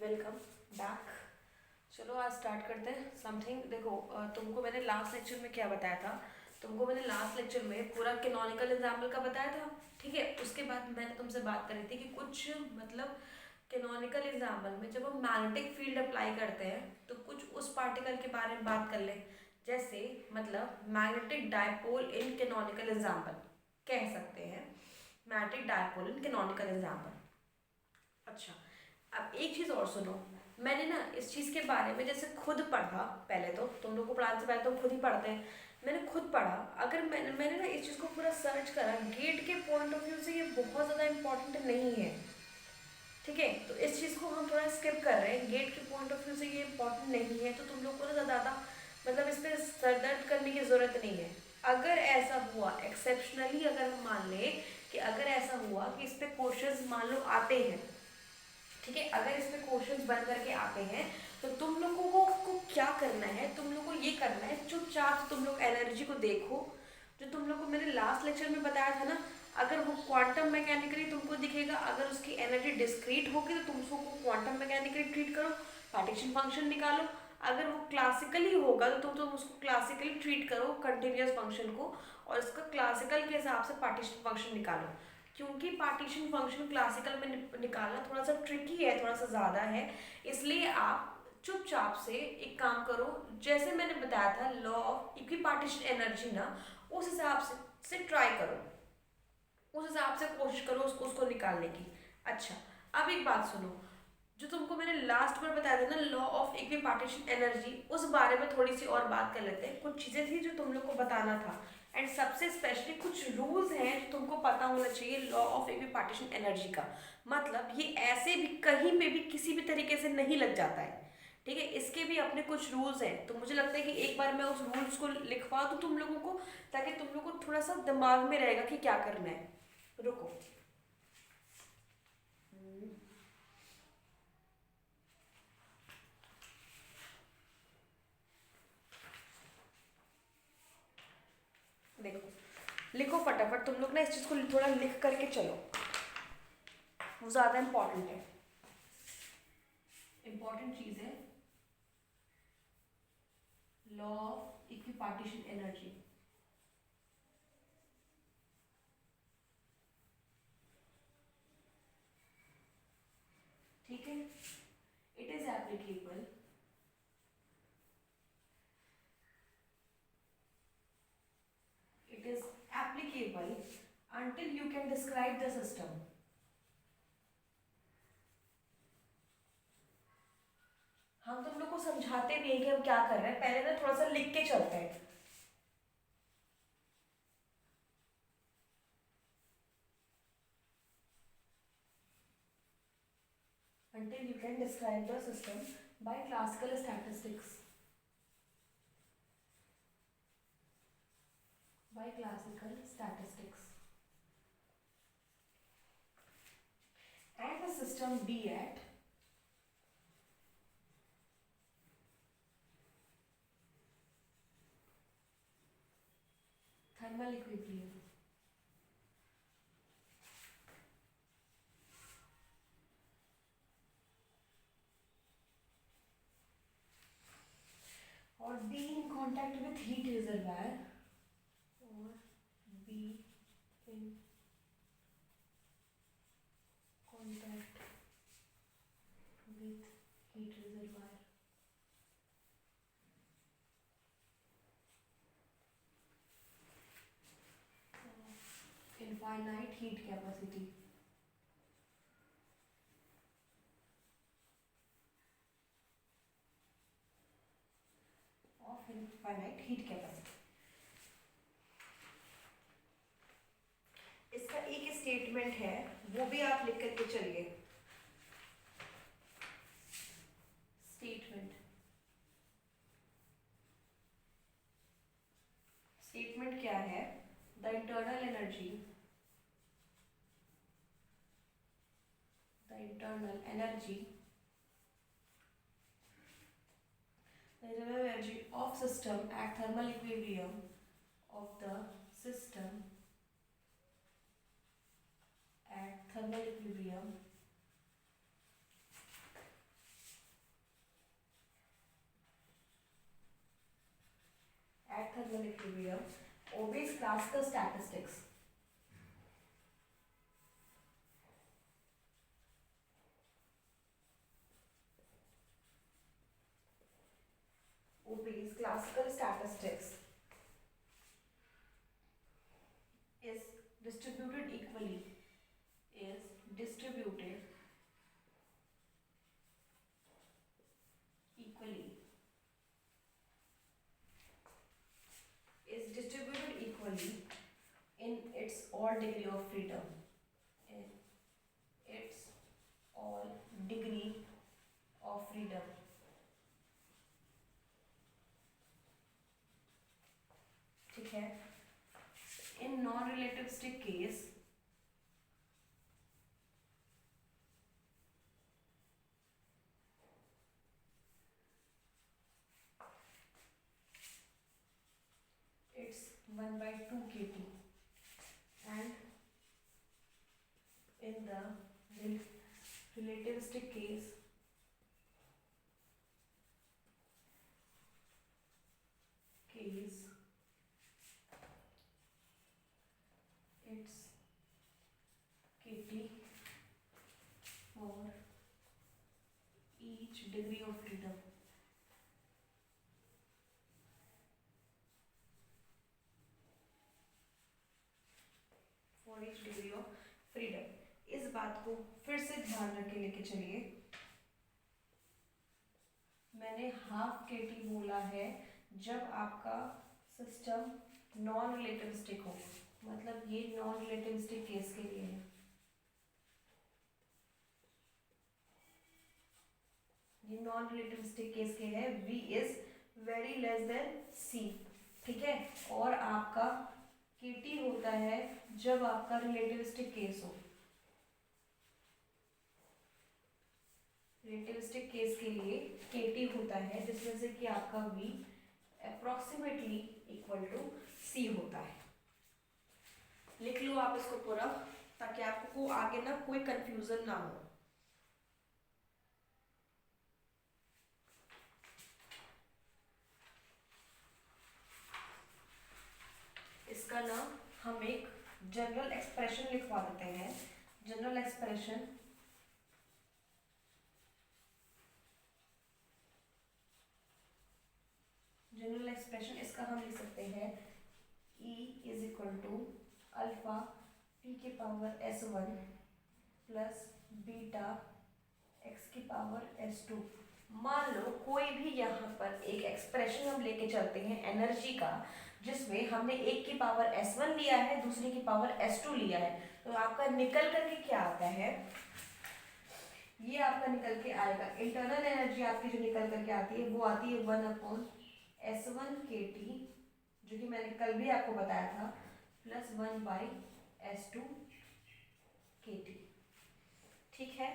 Welcome back. चलो आज start करते हैं समथिंग। देखो तुमको मैंने लास्ट लेक्चर में क्या बताया था। तुमको मैंने लास्ट लेक्चर में पूरा कैनोनिकल एग्जाम्पल का बताया था। ठीक है, उसके बाद मैंने तुमसे बात करी थी कि कुछ मतलब कैनोनिकल एग्जाम्पल में जब हम मैग्नेटिक फील्ड अप्लाई करते हैं तो कुछ उस पार्टिकल के बारे में बात कर ले। जैसे मतलब magnetic dipole in canonical example कह सकते हैं। Magnetic dipole in canonical example. अच्छा, अब एक चीज़ और सुनो। मैंने ना इस चीज़ के बारे में जैसे खुद पढ़ा। पहले तो तुम लोग को पढ़ाने से पहले तो हम खुद ही पढ़ते हैं। मैंने खुद पढ़ा। अगर मैंने ना इस चीज़ को पूरा सर्च करा, गेट के पॉइंट ऑफ व्यू से ये बहुत ज़्यादा इंपॉर्टेंट नहीं है। ठीक है, तो इस चीज़ को हम थोड़ा स्किप कर रहे हैं। गेट के पॉइंट ऑफ व्यू से ये इंपॉर्टेंट नहीं है, तो तुम लोग को ना ज़्यादा मतलब इस पर सर दर्द करने की ज़रूरत नहीं है। अगर ऐसा हुआ एक्सेप्शनली, अगर हम मान लें कि अगर ऐसा हुआ कि इस पे क्वेश्चंस मान लो आते हैं। ठीक है, अगर इसमें क्वेश्चंस बन करके आते हैं तो तुम लोगों को क्या करना है, तुम लोगों को ये करना है चुपचाप तुम लोग एनर्जी को देखो। जो तुम लोग को मैंने लास्ट लेक्चर में बताया था ना, अगर वो क्वांटम मैकेनिकली तुमको दिखेगा, अगर उसकी एनर्जी डिस्क्रीट होगी तो तुम उसको क्वांटम मैकेनिकली ट्रीट करो, पार्टीशन फंक्शन निकालो। अगर वो क्लासिकली होगा तो तुम उसको क्लासिकली ट्रीट करो कंटिन्यूस फंक्शन को, और इसका क्लासिकल के हिसाब से पार्टीशन फंक्शन निकालो। क्योंकि पार्टीशन फंक्शन क्लासिकल में निकालना थोड़ा सा ट्रिकी है, थोड़ा सा ज़्यादा है। इसलिए आप चुपचाप से एक काम करो, जैसे मैंने बताया था लॉ ऑफ इक्विपार्टीशन एनर्जी ना, उस हिसाब से ट्राई करो, उस हिसाब से कोशिश करो उसको उसको निकालने की। अच्छा, अब एक बात सुनो। जो तुमको मैंने लास्ट बार बताया था ना लॉ ऑफ इक्विपार्टीशन एनर्जी, उस बारे में थोड़ी सी और बात कर लेते हैं। कुछ चीज़ें थी जो तुम लोग को बताना था, एंड सबसे स्पेशली कुछ रूल्स हैं जो तुमको पता होना चाहिए लॉ ऑफ इक्विपार्टीशन एनर्जी का। मतलब ये ऐसे भी कहीं पे भी किसी भी तरीके से नहीं लग जाता है। ठीक है, इसके भी अपने कुछ रूल्स हैं, तो मुझे लगता है कि एक बार मैं उस रूल्स को लिखवा दूँ तुम लोगों को, ताकि तुम लोग को थोड़ा सा दिमाग में रहेगा कि क्या करना है। रुको। देखो, लिखो फटाफट तुम लोग ना, इस चीज़ को थोड़ा लिख करके चलो, वो ज़्यादा इंपॉर्टेंट है। इंपॉर्टेंट चीज़ है लॉ ऑफ इक्विपार्टीशन एनर्जी। ठीक है, it is applicable it is applicable until you can describe the system। हम तुम लोग को समझाते भी हैं कि हम क्या कर रहे हैं, पहले ना थोड़ा सा लिख के चलते हैं। Until you can describe the system by classical statistics, by classical statistics, and the system be at thermal equilibrium। और be in contact with heat reservoir, or be in contact with heat reservoir of infinite heat capacity, of infinite heat capacity। इसका एक statement है, वो भी आप लिख करके चलिए। स्टेटमेंट स्टेटमेंट क्या है? The internal energy, the internal energy, the internal energy of system at thermal equilibrium, of the system at thermal equilibrium में लिख रही हूँ, obeys classical statistics. obeys classical statistics is distributed equally is distributed equally is distributed equally in its all degree of freedom, in its all degree of freedom, ठीक है। in non relativistic case it's 1/2 kT, and in the relativistic case it's kT for each degree of freedom, for each degree of freedom। इस बात को फिर से ध्यान रख के लेके चलिए। मैंने हाफ केटी बोला है जब आपका सिस्टम नॉन रिलेटिविस्टिक हो, मतलब ये नॉन रिलेटिविस्टिक केस के लिए है, ये नॉन रिलेटिविस्टिक केस के है, V is very less than C, ठीक है। और आपका KT होता है जब आपका रिलेटिविस्टिक केस हो। रिलेटिविस्टिक केस के लिए KT होता है जिसमें से कि आपका V approximately equal to C होता है। लिख लो आप इसको पूरा, ताकि आपको आगे ना कोई कंफ्यूजन ना हो। इसका ना हम एक जनरल एक्सप्रेशन लिखवा देते हैं। जनरल एक्सप्रेशन इसका हम लिख सकते हैं E is equal to alpha T के power S1 plus beta x की पावर S2। मान लो कोई भी यहाँ पर एक एक्सप्रेशन हम लेके चलते हैं एनर्जी का, जिसमें हमने एक की पावर S1 लिया है, दूसरी की पावर S2 लिया है, तो आपका निकल करके क्या आता है, ये आपका निकल के आएगा इंटरनल एनर्जी आपकी जो निकल करके आती है वो आती है 1/S1 KT, जो कि मैंने कल भी आपको बताया था, प्लस 1/S2 KT, ठीक है।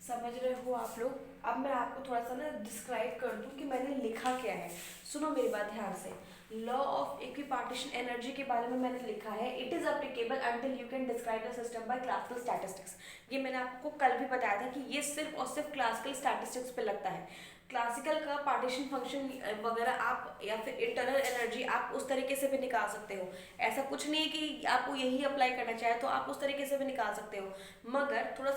समझ रहे हो आप लोग? अब मैं आपको थोड़ा सा ना डिस्क्राइब कर दूं कि मैंने लिखा क्या है। सुनो मेरी बात ध्यान से। लॉ ऑफ इक्विपार्टीशन एनर्जी के बारे में मैंने लिखा है, it is applicable until you can describe the system by classical statistics. ये मैंने आपको कल भी बताया था कि ये सिर्फ और सिर्फ क्लासिकल स्टैटिस्टिक्स पे लगता है। क्लासिकल का पार्टीशन फंक्शन वगैरह आप या फिर इंटरनल एनर्जी आप उस तरीके से भी निकाल सकते हो। ऐसा कुछ नहीं है कि आपको यही अप्लाई करना चाहे तो आप उस तरीके से भी निकाल सकते हो, मगर थोड़ा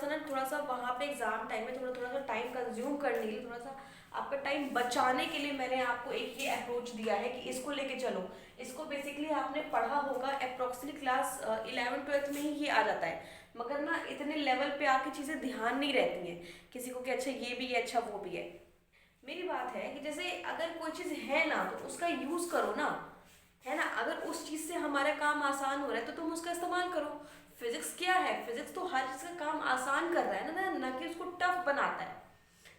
सा वहाँ पे एग्जाम टाइम में थोड़ा सा टाइम कंज्यूम करने के लिए, थोड़ा सा आपका टाइम बचाने के लिए मैंने आपको एक ये अप्रोच दिया है कि इसको लेके चलो। इसको बेसिकली आपने पढ़ा होगा अप्रोक्सीमेटली क्लास 11th-12th में ही ये आ जाता है, मगर ना इतने लेवल पे आके चीज़ें ध्यान नहीं रहती हैं किसी को कि अच्छा ये भी है, अच्छा वो भी है। मेरी बात है कि जैसे अगर कोई चीज़ है ना तो उसका यूज़ करो ना, है ना। अगर उस चीज़ से हमारा काम आसान हो रहा है तो तुम उसका इस्तेमाल करो। फिजिक्स क्या है, फिजिक्स तो हर चीज़ का काम आसान कर रहा है ना, ना कि उसको टफ बनाता है।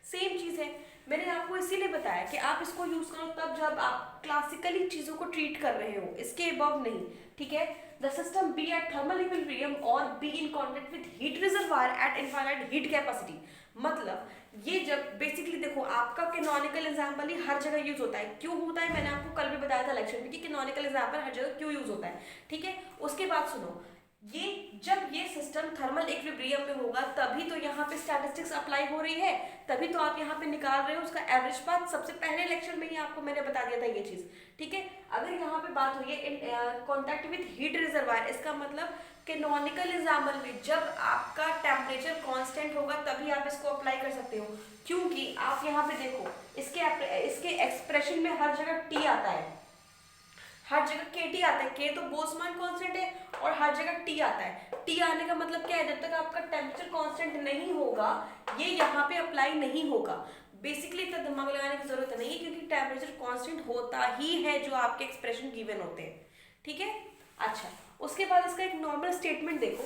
सेम चीज़ है, मैंने आपको इसीलिए बताया कि आप इसको यूज करो तब जब आप क्लासिकली चीजों को ट्रीट कर रहे हो, इसके अबव नहीं, ठीक है। The system be at thermal equilibrium और be in contact with heat reservoir at infinite heat capacity. मतलब ये जब बेसिकली देखो आपका कैनोनिकल एग्जाम्पल ही हर जगह यूज होता है। क्यों होता है, मैंने आपको कल भी बताया था लेक्चर में कि कैनोनिकल एग्जाम्पल हर जगह क्यों यूज होता है, ठीक है। उसके बाद सुनो, ये जब ये सिस्टम थर्मल इक्विलिब्रियम में होगा तभी तो यहाँ पे स्टैटिस्टिक्स अप्लाई हो रही है, तभी तो आप यहाँ पे निकाल रहे हो उसका एवरेज पाथ। सबसे पहले लेक्चर में ही आपको मैंने बता दिया था ये चीज, ठीक है। अगर यहाँ पे बात हुई है कॉन्टैक्ट विद हीट रिजर्वायर, इसका मतलब कैनोनिकल एग्जाम्पल में जब आपका टेम्परेचर कांस्टेंट होगा तभी आप इसको अप्लाई कर सकते हो। क्योंकि आप यहाँ पे देखो इसके एक्सप्रेशन में हर जगह टी आता है, हर जगह के टी आता है। के तो बोल्ट्जमान कांस्टेंट है और हर जगह टी आता है। टी आने का मतलब क्या है, जब तक आपका टेम्परेचर कांस्टेंट नहीं होगा ये यहाँ पे अप्लाई नहीं होगा। बेसिकली इतना दिमाग लगाने की जरूरत नहीं है क्योंकि टेम्परेचर कांस्टेंट होता ही है जो आपके एक्सप्रेशन गिवन होते हैं, ठीक है। अच्छा, उसके बाद इसका एक नॉर्मल स्टेटमेंट देखो,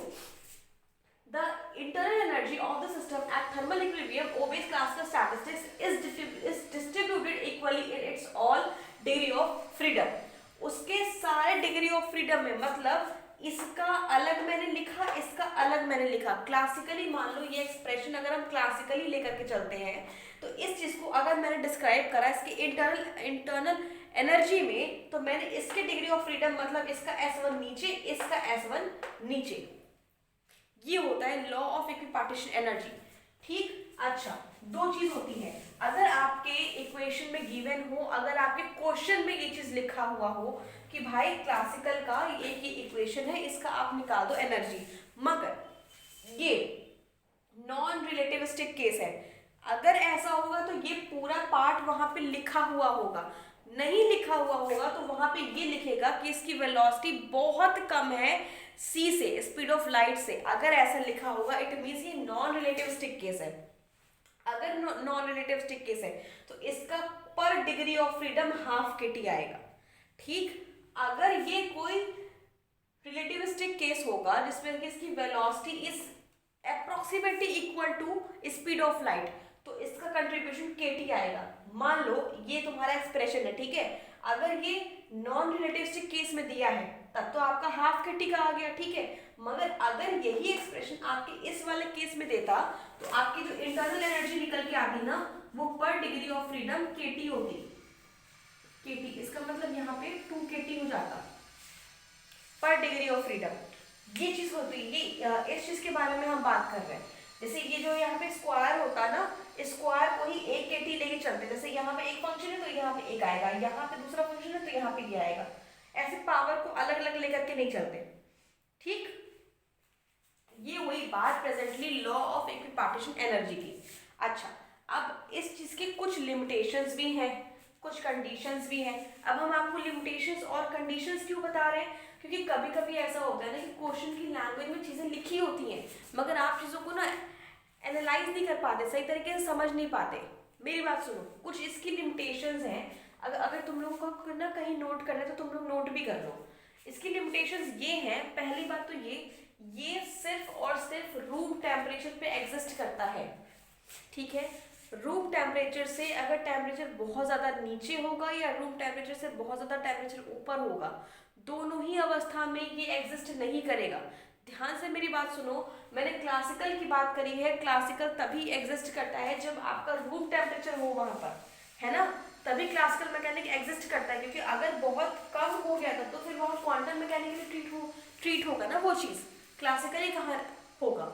the internal energy of the system at thermal equilibrium obeys classical statistics is distributed equally in its all degree of freedom। उसके सारे डिग्री ऑफ फ्रीडम में, मतलब इसका अलग मैंने लिखा, इसका अलग मैंने लिखा। क्लासिकली मान लो ये एक्सप्रेशन अगर हम क्लासिकली लेकर के चलते हैं तो इस चीज को अगर मैंने डिस्क्राइब करा इसके इंटरनल एनर्जी में, तो मैंने इसके डिग्री ऑफ फ्रीडम मतलब इसका S1 नीचे, इसका S1 नीचे, ये होता है लॉ ऑफ इक्विपार्टीशन एनर्जी, ठीक। अच्छा, दो चीज होती है, अगर आपके इक्वेशन में गिवन हो, अगर आपके क्वेश्चन में ये चीज लिखा हुआ हो कि भाई क्लासिकल का एक ये इक्वेशन है, इसका आप निकाल दो एनर्जी, मगर ये नॉन रिलेटिविस्टिक केस है, अगर ऐसा होगा तो ये पूरा पार्ट वहां पे लिखा हुआ होगा। नहीं लिखा हुआ होगा तो वहां पे ये लिखेगा कि इसकी वेलोसिटी बहुत कम है सी से, स्पीड ऑफ लाइट से। अगर ऐसा लिखा होगा इट मींस ये नॉन रिलेटिविस्टिक केस है। अगर नॉन रिलेटिविस्टिक केस है तो इसका पर डिग्री ऑफ फ्रीडम हाफ के टी आएगा, ठीक। अगर ये कोई रिलेटिविस्टिक केस होगा जिसमें इसकी velocity is approximately equal to speed of light, तो इसका कंट्रीब्यूशन के टी आएगा। मान लो ये तुम्हारा एक्सप्रेशन है, ठीक है। अगर ये नॉन रिलेटिविस्टिक केस में दिया है तब तो आपका हाफ के टी का आ गया, ठीक है। मगर अगर यही एक्सप्रेशन आपके इस वाले केस में देता तो आपकी जो इंटरनल एनर्जी निकल के आती ना वो पर डिग्री ऑफ फ्रीडम के टी होती, के टी, इसका मतलब यहाँ पे 2 के टी हो जाता पर डिग्री ऑफ फ्रीडम। ये चीज होती है, ये इस चीज के बारे में हम बात कर रहे हैं। जैसे ये जो यहाँ पे स्क्वायर होता है ना, स्क्वायर को ही एक के टी लेके चलते, जैसे यहाँ पे एक फंक्शन है तो यहाँ पे एक आएगा, यहाँ पे दूसरा फंक्शन है तो यहाँ पे ये आएगा। ऐसे पावर को अलग अलग लेकर के नहीं चलते, ठीक। ये हुई बात presently law of equipartition energy की। अच्छा, अब इस चीज के कुछ लिमिटेशंस भी हैं, कुछ कंडीशंस भी हैं। अब हम आपको लिमिटेशंस और कंडीशंस क्यों बता रहे हैं, क्योंकि कभी कभी ऐसा होता है ना कि क्वेश्चन की लैंग्वेज में चीजें लिखी होती हैं मगर आप चीजों को ना एनालाइज नहीं कर पाते, सही तरीके से समझ नहीं पाते। मेरी बात सुनो, कुछ इसकी लिमिटेशंस हैं, अगर तुम लोग को ना कहीं नोट करना है तो तुम लोग नोट भी कर लो। इसकी लिमिटेशंस ये हैं, पहली बात तो ये सिर्फ और सिर्फ रूम टेम्परेचर पे एग्जिस्ट करता है, ठीक है। रूम टेम्परेचर से अगर टेम्परेचर बहुत ज़्यादा नीचे होगा या रूम टेम्परेचर से बहुत ज़्यादा टेम्परेचर ऊपर होगा, दोनों ही अवस्था में ये एग्जिस्ट नहीं करेगा। ध्यान से मेरी बात सुनो, मैंने क्लासिकल की बात करी है। क्लासिकल तभी एग्जिस्ट करता है जब आपका रूम टेम्परेचर हो वहां पर, है ना, तभी क्लासिकल मैकेनिक एग्जिस्ट करता है। क्योंकि अगर बहुत कम हो गया था तो फिर वहाँ क्वांटम मैकेनिकली ट्रीट होगा ना, वो चीज़ क्लासिकली कहाँ होगा,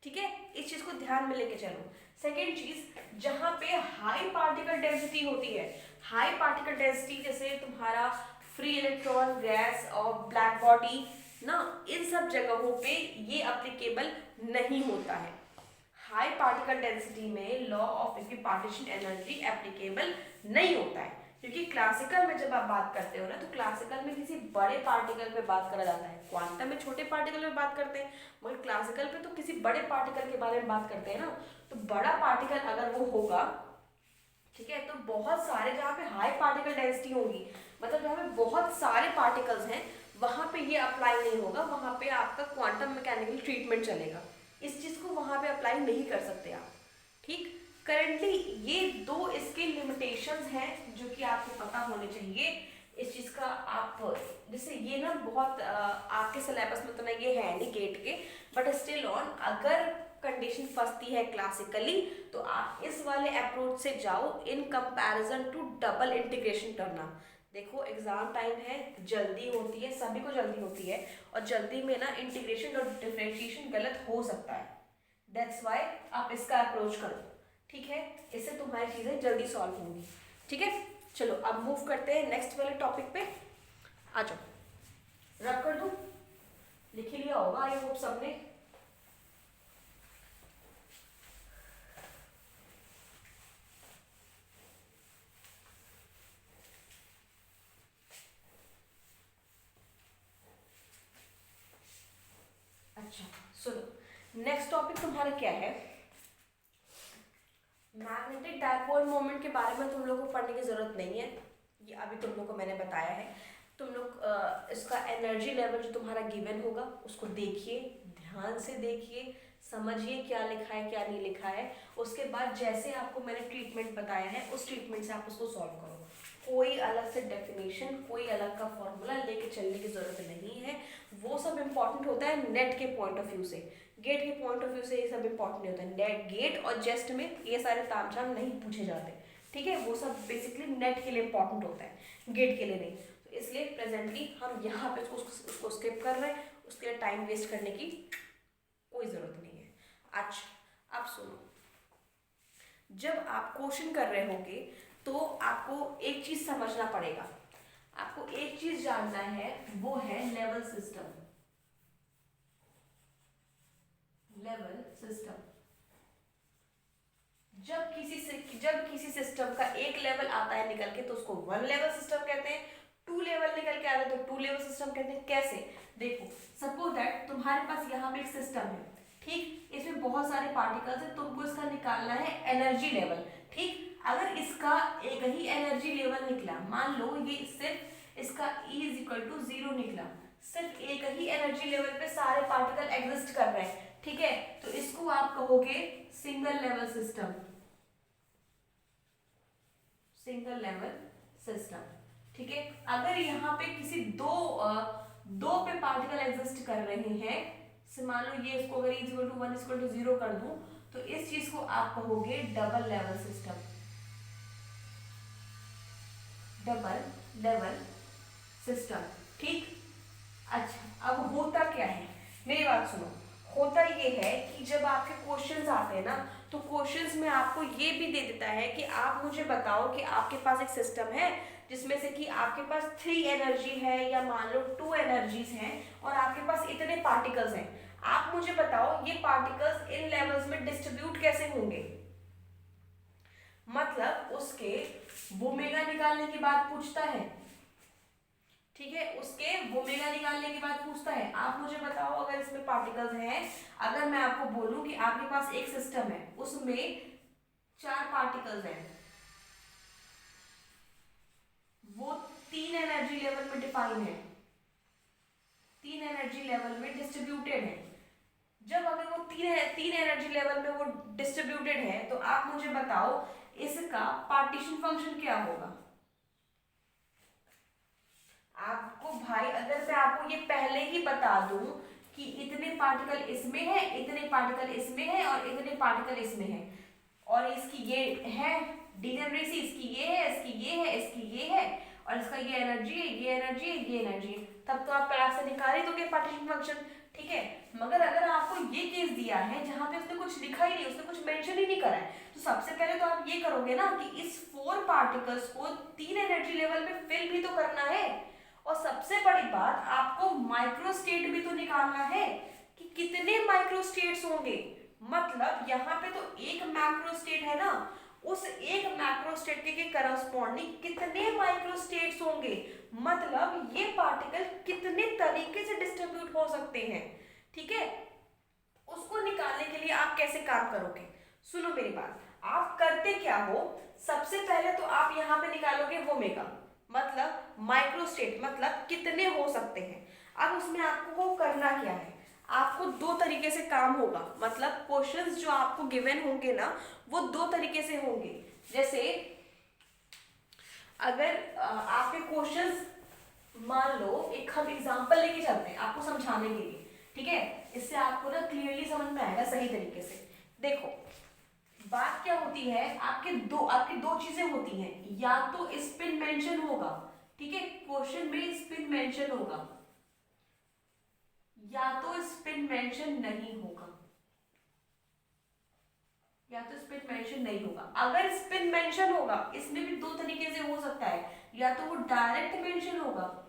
ठीक है। इस चीज़ को ध्यान में लेके चलो। सेकेंड चीज, जहाँ पे हाई पार्टिकल डेंसिटी होती है, हाई पार्टिकल डेंसिटी जैसे तुम्हारा फ्री इलेक्ट्रॉन गैस और ब्लैक बॉडी ना, इन सब जगहों पे ये एप्लीकेबल नहीं होता है। हाई पार्टिकल डेंसिटी में law of equipartition energy applicable नहीं होता है। क्योंकि क्लासिकल में जब आप बात करते हो ना, तो क्लासिकल में किसी बड़े पार्टिकल पे बात करा जाता है, क्वांटम में छोटे पार्टिकल पे बात करते हैं, मगर क्लासिकल पे तो किसी बड़े पार्टिकल के बारे में बात करते हैं ना। तो बड़ा पार्टिकल अगर वो होगा, ठीक है, तो बहुत सारे जहाँ पे हाई पार्टिकल डेंसिटी होगी, मतलब जहाँ पे बहुत सारे पार्टिकल्स हैं, वहाँ पे ये अप्लाई नहीं होगा, वहाँ पे आपका क्वांटम मैकेनिकल ट्रीटमेंट चलेगा। इस चीज़ को वहाँ पे अप्लाई नहीं कर सकते आप, ठीक। करेंटली ये दो इसके लिमिटेशंस हैं जो कि आपको पता होने चाहिए इस चीज़ का। आप जैसे ये ना बहुत आपके सिलेबस में तो ना ये है नहीं गेट के, बट स्टिल ऑन अगर कंडीशन फंसती है क्लासिकली तो आप इस वाले अप्रोच से जाओ in comparison to double integration करना। देखो एग्जाम टाइम है, जल्दी होती है, सभी को जल्दी होती है, और जल्दी में ना इंटीग्रेशन और डिफरेंशिएशन गलत हो सकता है। दैट्स वाई आप इसका अप्रोच करो, ठीक है, इससे तुम्हारी चीज़ें जल्दी सॉल्व होंगी। ठीक है, चलो अब मूव करते हैं नेक्स्ट वाले टॉपिक पे। आ जाओ, रब कर दूँ, लिख ही लिया होगा आई होप सबने। अच्छा सुनो, नेक्स्ट टॉपिक तुम्हारा क्या है? मैग्नेटिक डायपोल मोमेंट के बारे में तुम लोगों को पढ़ने की जरूरत नहीं है, ये अभी तुम लोग को मैंने बताया है। तुम लोग इसका एनर्जी लेवल जो तुम्हारा गिवन होगा उसको देखिए, ध्यान से देखिए, समझिए क्या लिखा है क्या नहीं लिखा है। उसके बाद जैसे आपको मैंने ट्रीटमेंट बताया है उस ट्रीटमेंट से आप उसको सॉल्व करो। कोई अलग से डेफिनेशन, कोई अलग का फॉर्मूला लेके चलने की जरूरत नहीं है। वो सब इम्पॉर्टेंट होता है नेट के पॉइंट ऑफ व्यू से, गेट के पॉइंट ऑफ व्यू से ये सब इम्पॉर्टेंट नहीं होता है। नेट, गेट और जस्ट में ये सारे तामझाम नहीं पूछे जाते, ठीक है, वो सब बेसिकली नेट के लिए इम्पॉर्टेंट होता है, गेट के लिए नहीं। तो इसलिए प्रेजेंटली हम यहाँ पे उसको स्किप कर रहे हैं, उसके लिए टाइम वेस्ट करने की कोई ज़रूरत नहीं है। अच्छा अब सुनो, जब आप क्वेश्चन कर रहे होंगे तो आपको एक चीज़ समझना पड़ेगा, आपको एक चीज़ जानना है, वो है लेवल सिस्टम। लेवल सिस्टम, जब किसी सिस्टम का एक लेवल आता है निकल के तो उसको वन लेवल सिस्टम कहते हैं, टू लेवल निकल के आता है तो टू लेवल सिस्टम कहते हैं। कैसे? देखो सपोज दैट तुम्हारे पास यहाँ पे एक सिस्टम है, ठीक, इसमें बहुत सारे पार्टिकल्स है, तुमको इसका निकालना है एनर्जी लेवल, ठीक। अगर इसका एक ही एनर्जी लेवल निकला, मान लो ये सिर्फ इसका E इज इक्वल टू 0 निकला, सिर्फ एक ही एनर्जी लेवल पे सारे पार्टिकल एग्जिस्ट कर रहे हैं, ठीक है, तो इसको आप कहोगे single level system, single level system, ठीक है। अगर यहाँ पे किसी दो पे पार्टिकल एग्जिस्ट कर रहे हैं, मान लो ये इसको अगर इक्वल टू 1 इक्वल टू 0 कर दूं तो इस चीज को आप कहोगे double level system, double level system, ठीक। अच्छा अब होता क्या है, मेरी बात सुनो, होता ये है कि जब आपके क्वेश्चंस आते हैं ना तो क्वेश्चंस में आपको ये भी दे देता है कि आप मुझे बताओ कि आपके पास एक सिस्टम है जिसमें से कि आपके पास 3 एनर्जी है या मान लो 2 एनर्जीज हैं और आपके पास इतने पार्टिकल्स हैं, आप मुझे बताओ ये पार्टिकल्स इन लेवल्स में डिस्ट्रीब्यूट कैसे होंगे। मतलब उसके ओमेगा निकालने की बात पूछता है, ठीक है, उसके ओमेगा निकालने के बाद पूछता है आप मुझे बताओ अगर इसमें पार्टिकल्स हैं, अगर मैं आपको बोलूं कि आपके पास एक सिस्टम है उसमें 4 पार्टिकल्स हैं, वो 3 एनर्जी लेवल में डिफाइन है, 3 एनर्जी लेवल में डिस्ट्रीब्यूटेड है। जब अगर वो तीन एनर्जी लेवल में वो डिस्ट्रीब्यूटेड है तो आप मुझे बताओ इसका पार्टीशन फंक्शन क्या होगा। आपको भाई अगर मैं आपको ये पहले ही बता दूं कि इतने पार्टिकल इसमें है, इतने पार्टिकल इसमें है और इतने पार्टिकल इसमें है, और इसकी ये है डिजेनरेसी, इसकी ये है, इसकी ये है, इसकी ये है, और इसका ये एनर्जी है, ये एनर्जी है, ये एनर्जी है, तब तो आप पैराग से निकाल ही दोगे पार्टीशन फंक्शन, ठीक है। मगर अगर आपको ये केस दिया है जहां पे उसने कुछ लिखा ही नहीं, उसने कुछ मेंशन ही नहीं करा है, तो सबसे पहले तो आप ये करोगे ना कि इस 4 पार्टिकल्स को 3 एनर्जी लेवल में फिल भी तो करना है, और सबसे बड़ी बात आपको माइक्रोस्टेट भी तो निकालना है कि कितने माइक्रोस्टेट्स होंगे। मतलब यहाँ पे तो एक मैक्रोस्टेट है ना, उस एक मैक्रोस्टेट के करस्पॉन्डिंग कितने माइक्रोस्टेट्स होंगे, मतलब ये पार्टिकल कितने तरीके से डिस्ट्रीब्यूट हो सकते हैं, ठीक है। उसको निकालने के लिए आप कैसे काम करोगे, सुनो मेरी बात, आप करते क्या हो, सबसे पहले तो आप यहाँ पे निकालोगे ओमेगा, मतलब माइक्रोस्टेट, मतलब कितने हो सकते हैं। अब उसमें आपको वो करना क्या है, आपको दो तरीके से काम होगा, मतलब क्वेश्चंस जो आपको गिवन होंगे ना वो दो तरीके से होंगे। जैसे अगर आपके क्वेश्चंस, मान लो एक हम एग्जांपल लेके चलते हैं आपको समझाने के लिए, ठीक है, इससे आपको ना क्लियरली समझ में आएगा सही तरीके से। देखो बात क्या होती है, आपकी दो चीजें होती हैं, या तो स्पिन मेंशन होगा, ठीक है, क्वेश्चन में स्पिन मेंशन होगा, या तो स्पिन मेंशन नहीं होगा, या तो स्पिन मेंशन नहीं होगा। अगर स्पिन मेंशन होगा इसमें भी दो तरीके से हो सकता है, या तो वो डायरेक्ट मेंशन होगा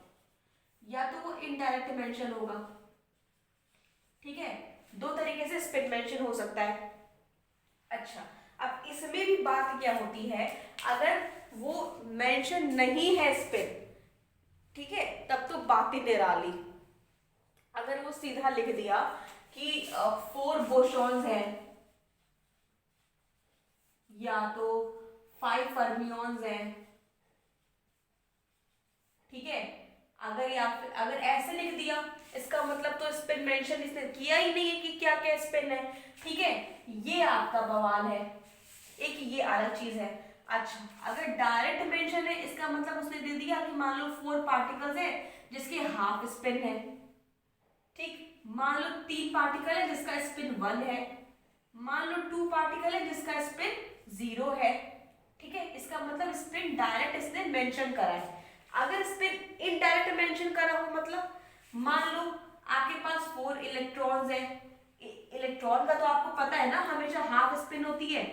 या तो वो इनडायरेक्ट मेंशन होगा, ठीक है, दो तरीके से स्पिन मेंशन हो सकता है। अच्छा, अब इसमें भी बात क्या होती है, अगर वो मेंशन नहीं है स्पिन, ठीक है, तब तो बात ही निराली। अगर वो सीधा लिख दिया कि 4 बोसॉन्स हैं या तो 5 फर्मियॉन्स हैं, ठीक है, अगर ऐसे लिख दिया इसका मतलब तो स्पिन मेंशन इसने किया ही नहीं है कि क्या क्या स्पिन है, ठीक है, ये आपका बवाल है, एक ये अलग चीज है। अच्छा, अगर डायरेक्ट मेंशन है इसका मतलब उसने दे दिया कि मान लो 4 पार्टिकल्स है जिसके हाफ स्पिन है, ठीक, मान लो 3 पार्टिकल है जिसका स्पिन 1 है, मान लो 2 पार्टिकल है जिसका स्पिन 0 है, ठीक है, इसका मतलब स्पिन डायरेक्ट इसने मेंशन करा है। अगर स्पिन इनडायरेक्ट मेंशन करा हो, मतलब मान लो आपके पास 4 इलेक्ट्रॉन्स है, इलेक्ट्रॉन का तो आपको पता है ना हमेशा हाफ स्पिन होती है,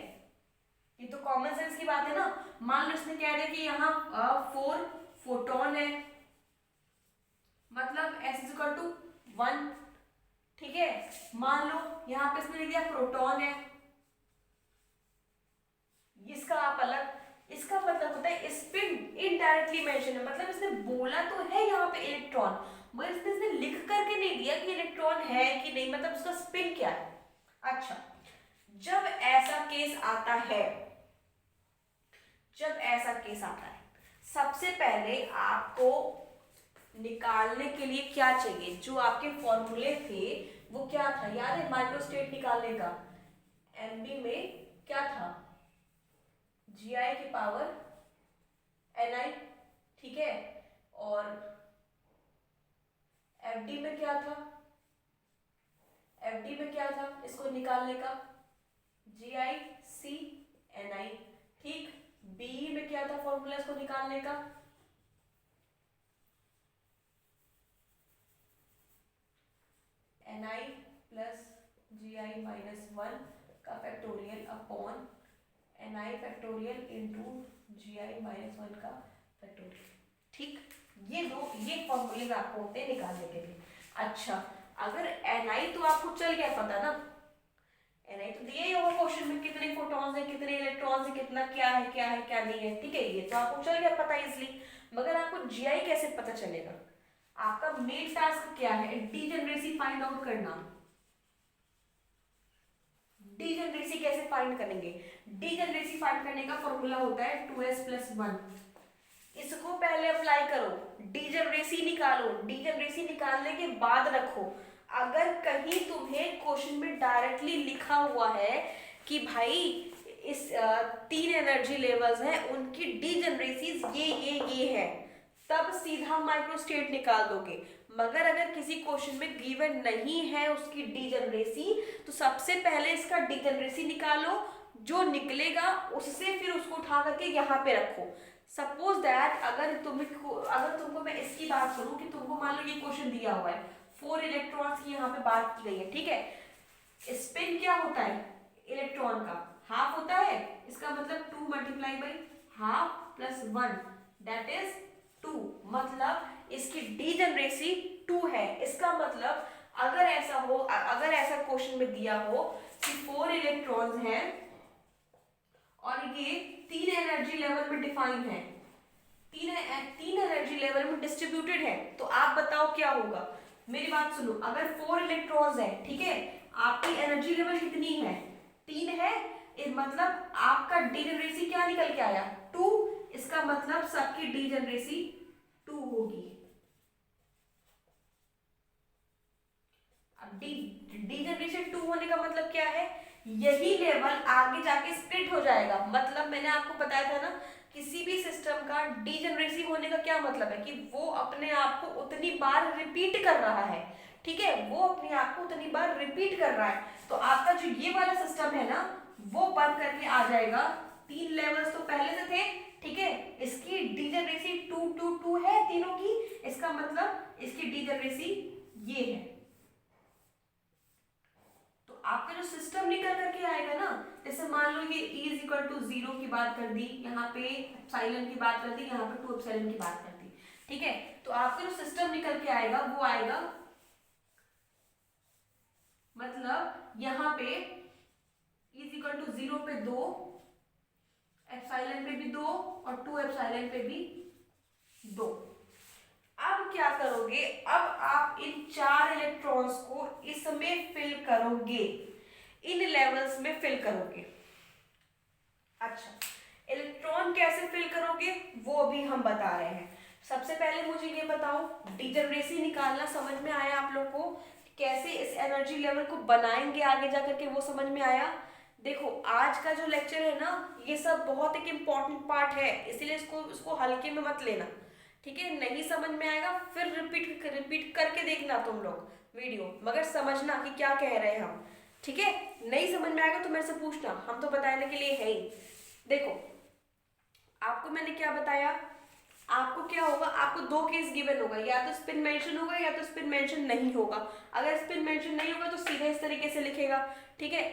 ये तो कॉमन सेंस की बात है ना। मान लो इसने कह दिया कि यहाँ 4 फोटोन है, मतलब S = 1, ठीक है, मान लो यहाँ पे इसने लिख दिया प्रोटॉन है, इसका आप अलग, इसका मतलब होता है स्पिन इनडायरेक्टली मेंशन है, मतलब इसने बोला तो है यहाँ पे इलेक्ट्रॉन, मगर इसने लिख करके नहीं दिया कि इलेक्ट्रॉन है कि नहीं, मतलब उसका स्पिन क्या है। अच्छा, जब ऐसा केस आता है, सबसे पहले आपको निकालने के लिए क्या चाहिए, जो आपके फॉर्मूले थे वो क्या था, याद है माइक्रोस्टेट निकालने का, एमबी में क्या था, GI की पावर Ni, ठीक है, और FD में क्या था, इसको निकालने का GiCNi, ठीक, बी में क्या था फॉर्मूला इसको निकालने का, Ni प्लस Gi-1 का factorial upon Ni factorial into Gi-1 का फैक्टोरियल, ठीक, ये फॉर्मूले आपको होते हैं निकालने के लिए। अच्छा, अगर Ni तो आपको चल गया पता ना, Ni तो दिया ही होगा क्वेश्चन में, कितने फोटॉन्स है कितने इलेक्ट्रॉन्स है कितना क्या है क्या नहीं है, ठीक है, ये तो आपको चल गया पता इजली, मगर आपको Gi कैसे पता चलेगा, आपका मेन टास्क क्या है, डीजेनरेसी फाइंड आउट करना। डीजेनरेसी कैसे फाइंड करेंगे, डीजेनरेसी फाइंड करने का फॉर्मूला होता है 2s + 1, इसको पहले अप्लाई करो, डीजेनरेसी निकालो, डीजेनरेसी निकालने के बाद रखो। अगर कहीं तुम्हें क्वेश्चन में डायरेक्टली लिखा हुआ है कि भाई इस 3 एनर्जी लेवल्स हैं उनकी डीजेनरेसीज ये है, तब सीधा माइक्रोस्टेट निकाल दोगे, मगर अगर किसी क्वेश्चन में गिवन नहीं है उसकी डीजेनरेसी, तो सबसे पहले इसका डीजेनरेसी निकालो, जो निकलेगा उससे फिर उसको उठा करके यहाँ पे रखो। सपोज दैट अगर तुमको मैं इसकी बात करूं कि तुमको मान लो ये क्वेश्चन दिया हुआ है, 4 इलेक्ट्रॉन्स की यहाँ पे बात की गई है, ठीक है, स्पिन क्या होता है इलेक्ट्रॉन का, हाफ होता है, इसका मतलब 2 × ½ + 1 दैट इज 2, मतलब इसकी डीजेनरेसी 2 है। इसका मतलब अगर ऐसा क्वेश्चन में दिया हो कि 4 इलेक्ट्रॉन्स हैं और ये 3 एनर्जी लेवल में डिफाइन है, 3 एनर्जी लेवल में डिस्ट्रीब्यूटेड है, तो आप बताओ क्या होगा, मेरी बात सुनो, अगर 4 इलेक्ट्रॉन्स है, ठीक है, आपकी एनर्जी लेवल कितनी है, 3 है, मतलब आपका डीजेनरेसी क्या निकल के आया 2, इसका मतलब सबकी डीजेनरेसी 2 होगी। अब डीजनरेसी 2 होने का मतलब क्या है, यही लेवल आगे जाके स्प्लिट हो जाएगा। मतलब मैंने आपको बताया था ना, किसी भी सिस्टम का डीजनरेसी होने का क्या मतलब है कि वो अपने आप को उतनी बार रिपीट कर रहा है, ठीक है, वो अपने आप को उतनी बार रिपीट कर रहा है। तो आपका जो ये वाला सिस्टम है ना, वो बन करके आ जाएगा, 3 लेवल्स तो पहले से थे, ठीक है, इसकी डीजनरेसी 2 2 2 है तीनों की, इसका मतलब इसकी डीजनरेसी ये है। तो आपका जो सिस्टम निकल करके आएगा ना, जैसे मान लो ये E इज इक्वल टू 0 की बात कर दी, यहाँ पे एप्सिलॉन की बात कर दी, यहाँ पे 2 एप्सिलॉन की बात कर दी, ठीक है, तो आपका जो सिस्टम निकल के आएगा वो आएगा, मतलब यहाँ पे E इज इक्वल टू 0 पे 2, एप्सिलॉन पे भी 2 और 2 एप्सिलॉन पे भी 2। अब क्या करोगे, अब आप इन 4 इलेक्ट्रॉन्स को इसमें फिल करोगे, इन लेवल्स में फिल करोगे। अच्छा, इलेक्ट्रॉन कैसे फिल करोगे वो अभी हम बता रहे हैं। सबसे पहले मुझे ये बताओ, डीजनरेसी निकालना समझ में आया आप लोग को, कैसे इस एनर्जी लेवल को बनाएंगे आगे जाकर के, वो समझ में आया। देखो आज का जो लेक्चर है ना, ये सब बहुत एक इम्पॉर्टेंट पार्ट है, इसलिए इसको हल्के में मत लेना, ठीक है। नहीं समझ में आएगा फिर रिपीट करके देखना तुम लोग वीडियो, मगर समझना कि क्या कह रहे हैं हम, ठीक है। नहीं समझ में आएगा तो मेरे से पूछना, हम तो बताने के लिए है ही। देखो आपको मैंने क्या बताया, आपको क्या होगा, आपको 2 केस गिवन होगा, या तो स्पिन मेंशन होगा या तो स्पिन मेंशन नहीं होगा। अगर स्पिन मेंशन नहीं होगा तो सीधे इस तरीके से लिखेगा, ठीक है,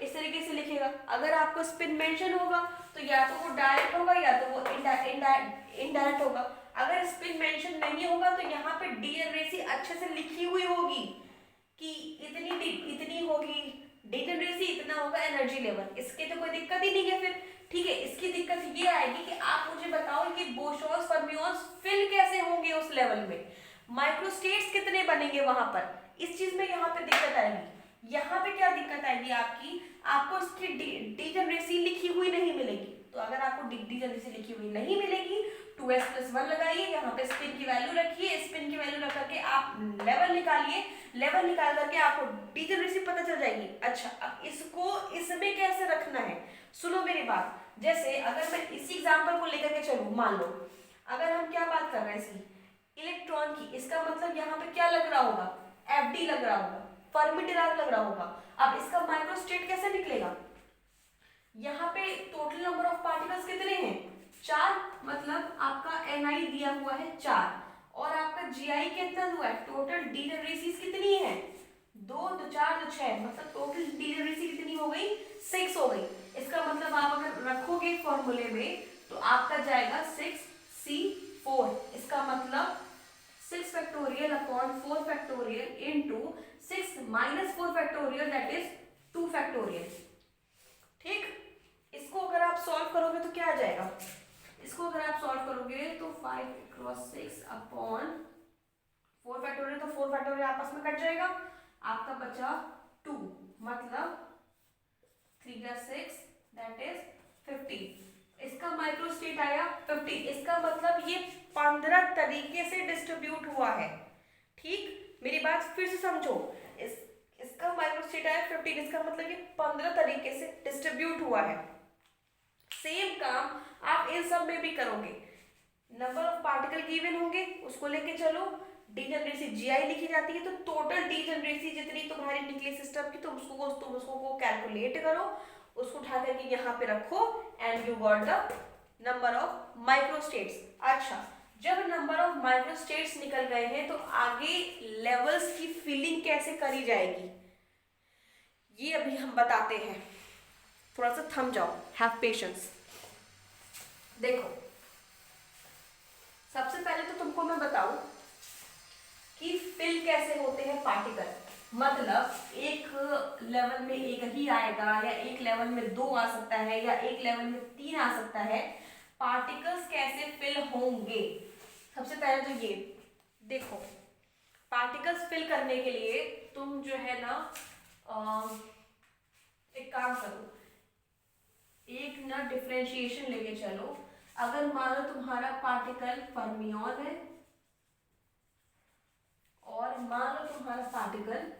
इस तरीके से लिखेगा। अगर आपको स्पिन मेंशन होगा तो या तो वो डायरेक्ट होगा या तो वो इनडायरेक्ट होगा। अगर स्पिन मेंशन नहीं होगा तो यहाँ पे डीजनरेसी अच्छे से लिखी हुई होगी कि इतनी होगी डीजनरेसी, इतना होगा एनर्जी लेवल, इसके तो कोई दिक्कत ही नहीं है फिर, ठीक है। इसकी दिक्कत ये आएगी कि आप मुझे बताओ कि बोसॉन्स फर्मिओन्स फिल कैसे होंगे उस लेवल में, माइक्रोस्टेट्स कितने बनेंगे वहां पर, इस चीज में यहाँ पे दिक्कत आएगी। यहाँ पे क्या दिक्कत आएगी आपकी, आपको इसकी डीजनरेसी लिखी हुई नहीं मिलेगी। तो अगर आपको डीजनरेसी लिखी हुई नहीं मिलेगी, 2s+1 लगाइए, यहाँ पे स्पिन की वैल्यू रखिए, स्पिन की वैल्यू रख करके आप लेवल निकालिए, लेवल निकाल करके आपको डीजनरेसी पता चल जाएगी। अच्छा, अब इसको इसमें कैसे रखना है, सुनो मेरी बात। जैसे अगर मैं इसी एग्जांपल को लेकर के चलूं, मान लो अगर हम क्या बात कर रहे हैं इसकी इलेक्ट्रॉन की, इसका मतलब यहाँ पे क्या लग रहा होगा, FD लग रहा होगा, फर्मी डिराक लग रहा होगा। अब इसका माइक्रोस्टेट कैसे निकलेगा, यहाँ पे टोटल नंबर ऑफ पार्टिकल्स कितने हैं, 4, मतलब आपका Ni दिया हुआ है 4, और आपका Gi कितना हुआ है, टोटल डीजनरेसीज कितनी है, 2 2 4 2 6, मतलब टोटल डीजनरेसी कितनी हो गई, 6 हो गई। इसका मतलब आप अगर रखोगे फॉर्मूले में तो आपका जाएगा 6C4, इसका मतलब 6 factorial upon 4 factorial into 6 minus 4 factorial that is 2 factorial, ठीक। इसको अगर आप सॉल्व करोगे तो क्या आ जाएगा, इसको अगर आप सॉल्व करोगे तो 5 क्रॉस 6 अपॉन 4 फैक्टोरियल, तो 4 फैक्टोरियल आपस में कट जाएगा, आपका बचा 2, मतलब 3 + 6 दैट इज 15, इसका माइक्रोस्टेट आया 50। इसका मतलब ये 15 तरीके से डिस्ट्रीब्यूट हुआ है, ठीक। मेरी बात फिर से समझो, इसका माइक्रोस्टेट आया 15, इसका मतलब ये 15 तरीके से डिस्ट्रीब्यूट हुआ है। सेम काम आप इन सब में भी करोगे, नंबर ऑफ पार्टिकल गिवन होंगे, उसको लेके चलो, डीजनरेसी Gi लिखी जाती है, तो टोटल डीजनरेसी जितनी तुम्हारी निकली सिस्टम की, तुम उसको कैलकुलेट करो, उसको उठा करके यहाँ पे रखो and you got the number of microstates. अच्छा, जब नंबर ऑफ माइक्रोस्टेट्स निकल गए हैं तो आगे लेवल्स की फिलिंग कैसे करी जाएगी ये अभी हम बताते हैं, थोड़ा सा थम जाओ, हैव पेशेंस। देखो सबसे पहले तो तुमको मैं बताऊं कि फिल कैसे होते हैं पार्टिकल, मतलब एक लेवल में एक ही आएगा या एक लेवल में 2 आ सकता है या एक लेवल में 3 आ सकता है, पार्टिकल्स कैसे फिल होंगे। सबसे पहले तो ये देखो, पार्टिकल्स फिल करने के लिए तुम जो है ना एक काम करो, एक ना डिफरेंशिएशन लेके चलो। अगर मान लो तुम्हारा पार्टिकल फर्मियन है और मान लो तुम्हारा पार्टिकल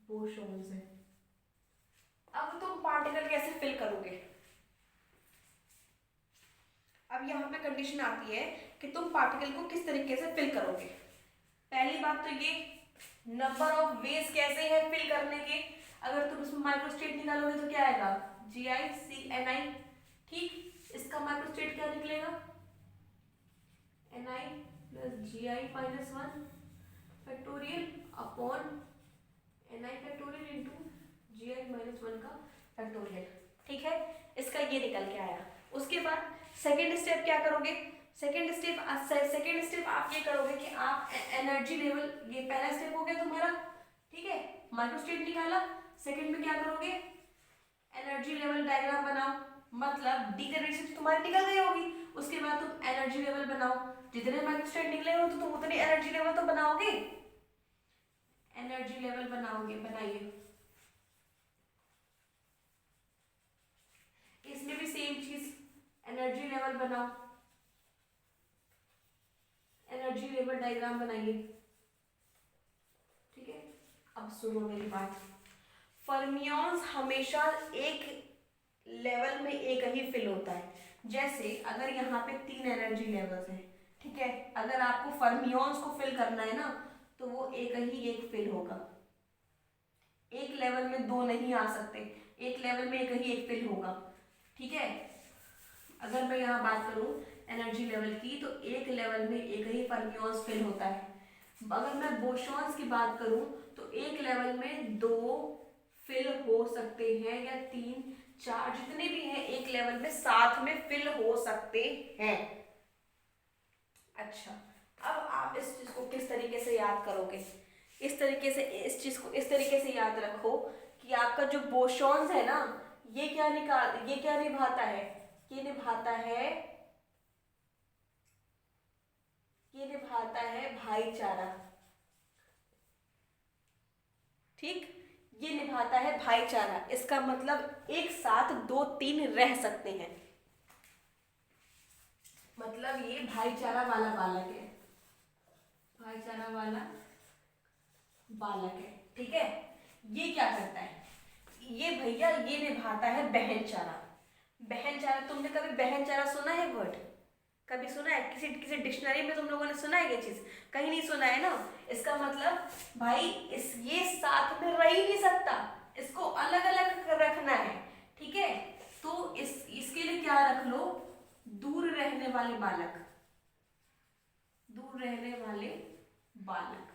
बोसॉन्स है। अब तुम पार्टिकल कैसे फिल करोगे? अब यहाँ पे कंडीशन आती है कि तुम पार्टिकल को किस तरीके से फिल करोगे। पहली बात तो ये नंबर ऑफ वेज कैसे है फिल करने के। अगर तुम इसमें माइक्रोस्टेट निकालोगे तो क्या आएगा? GiCni। ठीक, इसका माइक्रोस्टेट क्या निकलेगा? Ni plus Gi-1 factorial upon Ni factorial into Gi-1 का फैक्टोरियल। ठीक है, इसका ये निकल के आया। उसके बाद सेकेंड स्टेप क्या करोगे? सेकेंड स्टेप आप ये करोगे कि आप एनर्जी लेवल, ये पहला स्टेप हो गया तुम्हारा, ठीक है, माइक्रोस्टेट निकाला। सेकेंड में क्या करोगे? एनर्जी लेवल डायग्राम बनाओ, मतलब डीकंडीशन तुम्हारी निकल गई होगी। उसके बाद तुम एनर्जी लेवल बनाओ, जितने माइक्रोस्टेट निकले हो तो तुम उतनी एनर्जी लेवल तो बनाओगे। एनर्जी लेवल बनाओगे, बनाइए। इसमें भी सेम चीज, एनर्जी लेवल बनाओ, एनर्जी लेवल डायग्राम बनाइए। ठीक है, अब सुनो मेरी बात। फर्मियंस हमेशा एक लेवल में एक ही फिल होता है। जैसे अगर यहाँ पे 3 एनर्जी लेवल्स हैं, ठीक है, अगर आपको फर्मियंस को फिल करना है ना तो वो एक फिल होगा। एक लेवल में 2 नहीं आ सकते, एक लेवल में एक फिल होगा। ठीक है, अगर मैं यहाँ बात करूँ एनर्जी लेवल की तो एक लेवल में एक ही फर्मियंस फिल होता है। अगर मैं बोसॉन्स की बात करूँ तो एक लेवल में 2 फिल हो सकते हैं, या 3 4 जितने भी हैं एक लेवल में साथ में फिल हो सकते हैं। अच्छा, अब आप इस चीज को किस तरीके से याद करोगे? इस तरीके से, इस चीज को इस तरीके से याद रखो कि आपका जो बोसॉन्स है ना, ये क्या निभाता है? ये निभाता है भाईचारा। ठीक, ये निभाता है भाईचारा। इसका मतलब एक साथ 2 3 रह सकते हैं, मतलब ये भाईचारा वाला बालक है, भाईचारा वाला बालक है। ठीक है, ये क्या करता है? ये भैया ये निभाता है बहनचारा। बहनचारा, तुमने कभी बहनचारा सुना है वर्ड? कभी सुना है? किसी डिक्शनरी में तुम लोगों ने सुना है ये चीज? कहीं नहीं सुना है ना। इसका मतलब भाई ये साथ में रह ही नहीं सकता, इसको अलग अलग रखना है। ठीक है, तो इसके लिए क्या रख लो? दूर रहने वाले बालक, दूर रहने वाले बालक।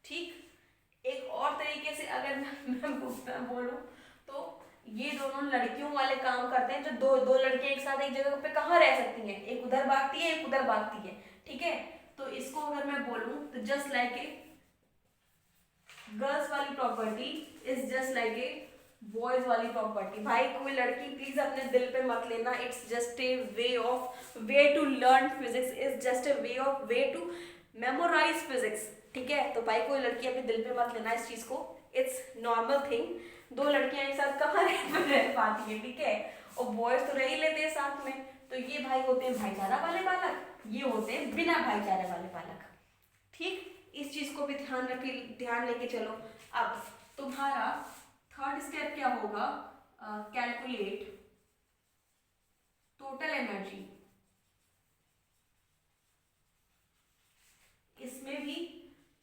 ठीक, एक और तरीके से अगर मैं बोलूं तो ये दोनों लड़कियों वाले काम करते हैं। जो दो लड़कियां एक साथ एक जगह पे कहाँ रह सकती हैं? एक उधर भागती है, एक उधर भागती है। ठीक है, तो इसको अगर मैं बोलूं तो जस्ट लाइक ए गर्ल्स वाली property is just like a boys वाली प्रॉपर्टी। भाई कोई लड़की प्लीज अपने दिल पे मत लेना, it's just a way to learn physics, is just a way to memorise physics. ठीक है, तो भाई कोई लड़की अपने दिल पे मत लेना इस चीज को, इट्स नॉर्मल थिंग। 2 लड़कियां एक साथ कहाँ रह पाती है? ठीक है, और बॉयज तो रह ही लेते हैं साथ में। तो ये भाई होते हैं भाईचारा वाले बालक, ये होते हैं बिना भाईचारे वाले बालक। ठीक, इस चीज को भी ध्यान लेके चलो। अब तुम्हारा थर्ड स्टेप क्या होगा? Calculate total energy. इसमें भी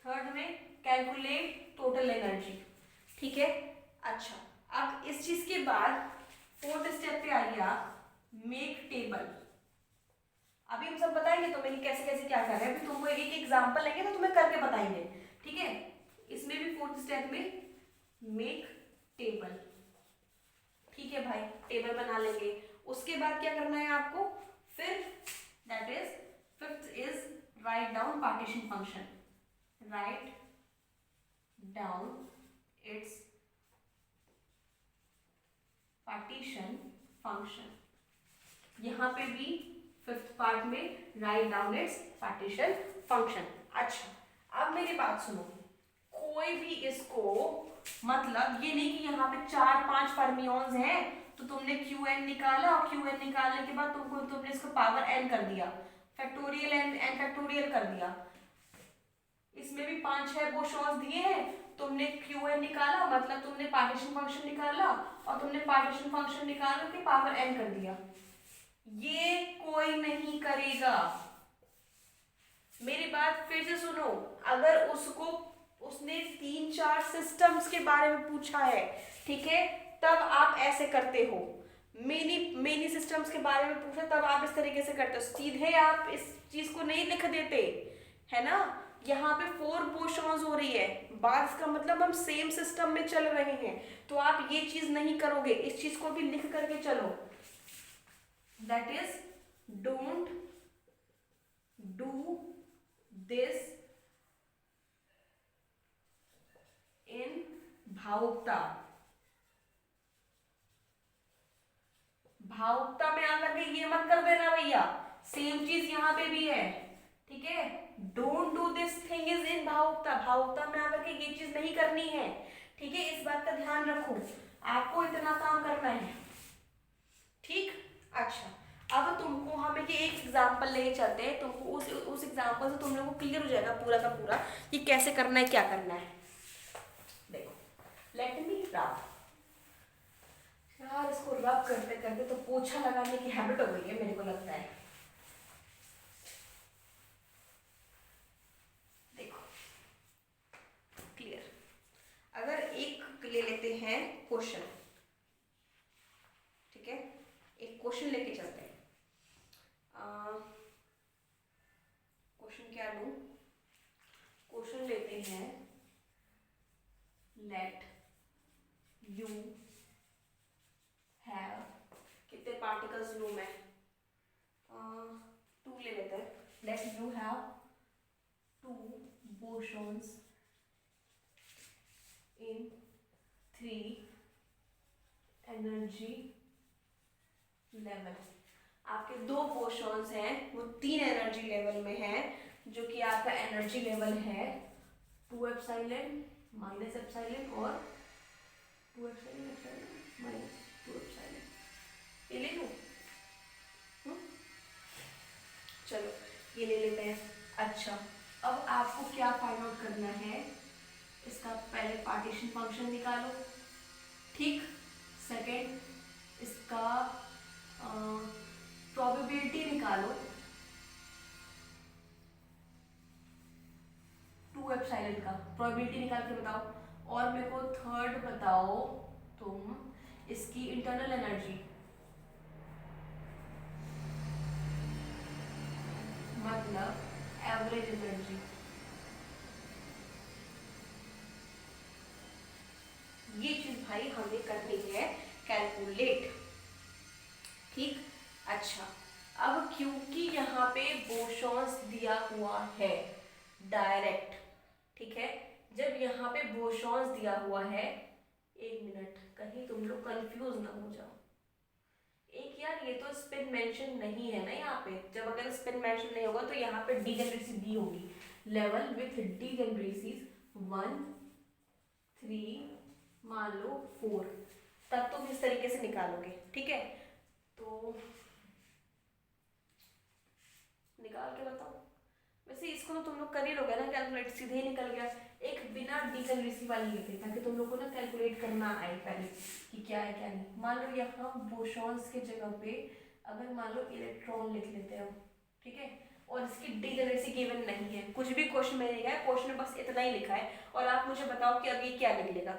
थर्ड में कैलकुलेट टोटल एनर्जी। ठीक है, अच्छा, अब इस चीज के बाद फोर्थ स्टेप पे आइए आप, मेक टेबल। अभी हम सब बताएंगे तुम्हें कैसे कैसे क्या कर रहे हैं। अभी तुमको एक एग्जांपल लेंगे तो तुम्हें करके बताएंगे। ठीक है, इसमें भी फोर्थ स्टेप में मेक टेबल। ठीक है भाई, टेबल बना लेंगे। उसके बाद क्या करना है आपको? Fifth is write down partition function. Write down it's partition function. यहां पे भी फिफ्थ पार्ट में write down it's partition function. अच्छा, अब मेरी बात सुनो, कोई भी इसको, मतलब ये नहीं कि यहाँ पे 4 5 फर्मियंस हैं तो तुमने Qn निकाला और Qn निकालने के बाद तुमने इसको पावर n कर दिया, फैक्टोरियल n फैक्टोरियल कर दिया। इसमें भी 5-6 बोसॉन्स दिए हैं, तुमने क्यू एन निकाला, मतलब तुमने पार्टीशन फंक्शन निकाला और तुमने पार्टीशन फंक्शन निकाल के पावर एन कर दिया। ये कोई नहीं करेगा। मेरी बात फिर से सुनो, अगर उसने 3-4 सिस्टम्स के बारे में पूछा है, ठीक है, तब आप ऐसे करते हो। मेनी सिस्टम्स के बारे में पूछे तब आप इस तरीके से करते हो, सीधे आप इस चीज को नहीं लिख देते, है ना। यहाँ पे 4 बोसॉन्स हो रही है, बात इसका मतलब हम सेम सिस्टम में चल रहे हैं, तो आप ये चीज नहीं करोगे, इस चीज को भी लिख करके चलो। That is don't do this in भावुकता। भावुकता में आकर के ये मत कर देना भैया, सेम चीज यहाँ पे भी है, ठीक है। Don't do this thing is in भावुकता, भावुकता में आकर के ये चीज नहीं करनी है, ठीक है। इस बात का ध्यान रखो, आपको इतना काम करना है, ठीक। अच्छा, अब तुमको हम एक एग्जाम्पल लेके चलते हैं, तुमको उस एग्जाम्पल से तुम लोगों को क्लियर हो जाएगा पूरा का पूरा कि कैसे करना है, क्या करना है। देखो, लेट मी रब। यार इसको रब करते करते तो पोछा लगाने की हैबिट हो गई है मेरे को लगता है। देखो क्लियर, अगर एक ले लेते हैं क्वेश्चन, ठीक है, एक क्वेश्चन लेके चलते हैं। क्वेश्चन क्या लूं? क्वेश्चन लेते हैं, लेट यू हैव, कितने पार्टिकल्स लूं मैं? 2 ले लेते हैं। Let you have 2 bosons in 3 energy level. आपके 2 बोसॉन्स हैं, वो 3 एनर्जी लेवल में हैं, जो कि आपका एनर्जी लेवल है 2 एप्सिलॉन माइनस एप्सिलॉन और 2 एप्सिलॉन माइनस 2 एप्सिलॉन। ये ले लूं? चलो ये ले लेते हैं। अच्छा, अब आपको क्या फाइंड आउट करना है? इसका पहले पार्टीशन फंक्शन निकालो, ठीक। सेकेंड, इसका प्रोबेबिलिटी निकालो 2 एप्सिलॉन का, प्रोबेबिलिटी निकाल के बताओ। और मेरे को थर्ड बताओ तुम इसकी इंटरनल एनर्जी, मतलब एवरेज एनर्जी। ये चीज भाई हमें करनी है कैलकुलेट, ठीक। अच्छा, अब क्योंकि यहाँ पे बोसॉन्स दिया हुआ है डायरेक्ट, ठीक है, जब यहाँ पे बोसॉन्स दिया हुआ है, एक मिनट कहीं तुम लोग कंफ्यूज ना हो जाओ। एक यार, ये तो स्पिन मेंशन नहीं है ना यहाँ पे, जब अगर स्पिन मेंशन नहीं होगा तो यहाँ पे डीजेनरेसी दी होगी, लेवल विथ डीजेनरेसीज 1 3 मान लो 4, तब तुम इस तरीके से निकालोगे, ठीक है। तो निकाल के बताओ। वैसे इसको तो तुम लोग कर ही लोगे ना कैलकुलेट, सीधे ही निकल गया। एक बिना डीजेनरेसी वाली लेते ताकि तुम लोग को ना कैलकुलेट करना आए पहले कि क्या है क्या नहीं। मान लो यहाँ बोसॉन्स के जगह पे अगर मान लो इलेक्ट्रॉन लिख लेते हैं, ठीक है, और इसकी डीजेनरेसी गिवन नहीं है, कुछ भी क्वेश्चन में लिखा है, क्वेश्चन में बस इतना ही लिखा है, और आप मुझे बताओ कि अब ये क्या निकलेगा।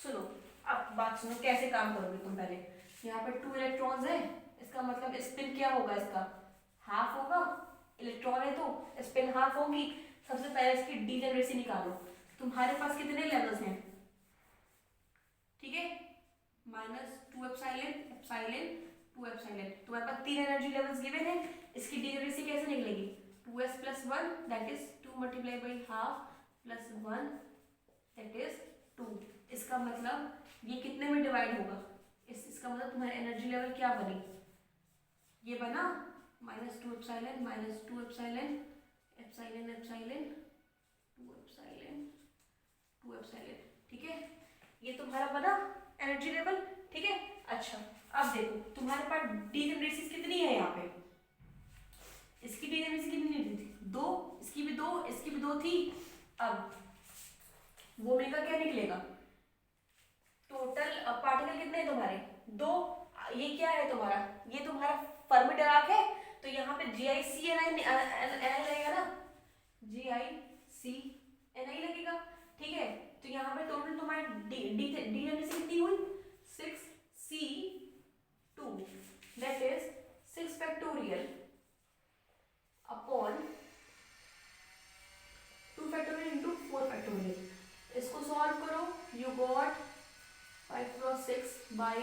सुनो, अब बात सुनो कैसे काम करोगे तुम। पहले यहाँ पे 2 इलेक्ट्रॉन्स है, इसका मतलब स्पिन क्या होगा, इसका हाफ होगा, इलेक्ट्रॉन है तो स्पिन हाफ होगी। सबसे पहले इसकी डीजेनरेसी निकालो। तुम्हारे पास कितने लेवल्स हैं, ठीक है, -2 एप्सिलॉन एप्सिलॉन 2 एप्सिलॉन, तुम्हारे पास 3 एनर्जी लेवल्स गिवन है। इसकी डीजेनरेसी कैसे निकलेगी? 2s + 1 that is 2 × ½ + 1 that is 2। इसका मतलब ये कितने में डिवाइड होगा? इसका मतलब तुम्हारा एनर्जी लेवल क्या बनी, ये बना -2 epsilon -2 epsilon epsilon epsilon 2 epsilon 2 epsilon, ठीक है, ये तुम्हारा बना एनर्जी लेवल, ठीक है। अच्छा, अब देखो तुम्हारे पास डीजेनरेसी कितनी है यहाँ पे, इसकी डीजेनरेसी कितनी थी? 2, इसकी भी 2, इसकी भी 2 थी, अब वो ओमेगा क्या निकलेगा, टोटल पार्टिकल कितने हैं तुम्हारे, 2। ये क्या है तुम्हारा, ये तुम्हारा फर्मी डिराक है, तो यहाँ पे GiCNi लगेगा ना, GiCNi लगेगा, ठीक है। तो यहाँ पे टोटल तुम्हारी डी से कितनी हुई, 6C2, that is 6 factorial upon 2 factorial into 4 factorial. इसको सॉल्व करो, you got 5 cross 6 by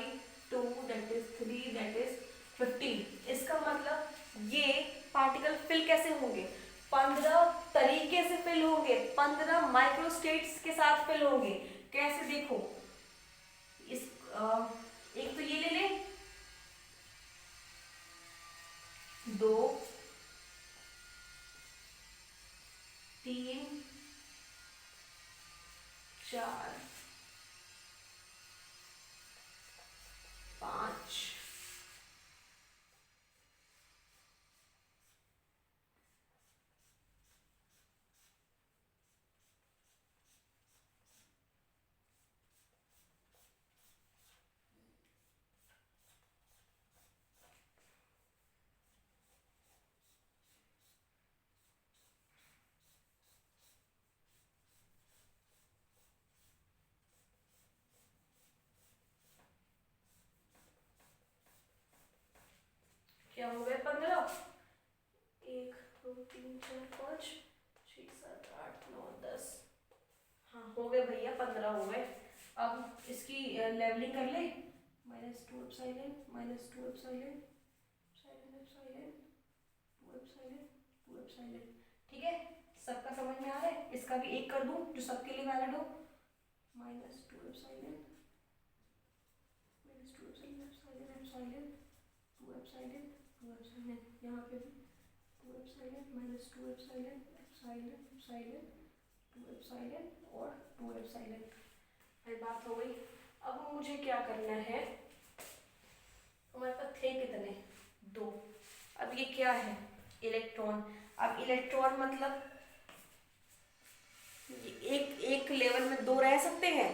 2 that is 3 that is 15। इसका मतलब ये पार्टिकल फिल कैसे होंगे, 15 तरीके से फिल होंगे, 15 माइक्रोस्टेट्स के साथ फिल होंगे। कैसे देखो, इस एक तो ये ले ले, 2 3 4 5 क्या हो गए 15, 1 2 3 4 5 6 7 8 9 10, हाँ हो गए भैया 15 हो गए। अब इसकी लेवलिंग कर ले, -2 epsilon -2 epsilon silent epsilon 2 epsilon 2 epsilon, ठीक है। सबका समझ में आ रहा है, इसका भी एक कर दूं जो सबके लिए वैलिड हो, -2 epsilon -2 epsilon epsilon epsilon 2 epsilon 2 epsilon, यहाँ पे भी 2 epsilon -2 epsilon epsilon epsilon 2 epsilon और 2 एप्सिलॉन। फिर बात हो गई। अब मुझे क्या करना है, हमारे पास थे कितने, 2। अब ये क्या है, इलेक्ट्रॉन। अब इलेक्ट्रॉन मतलब एक लेवल में 2 रह सकते हैं,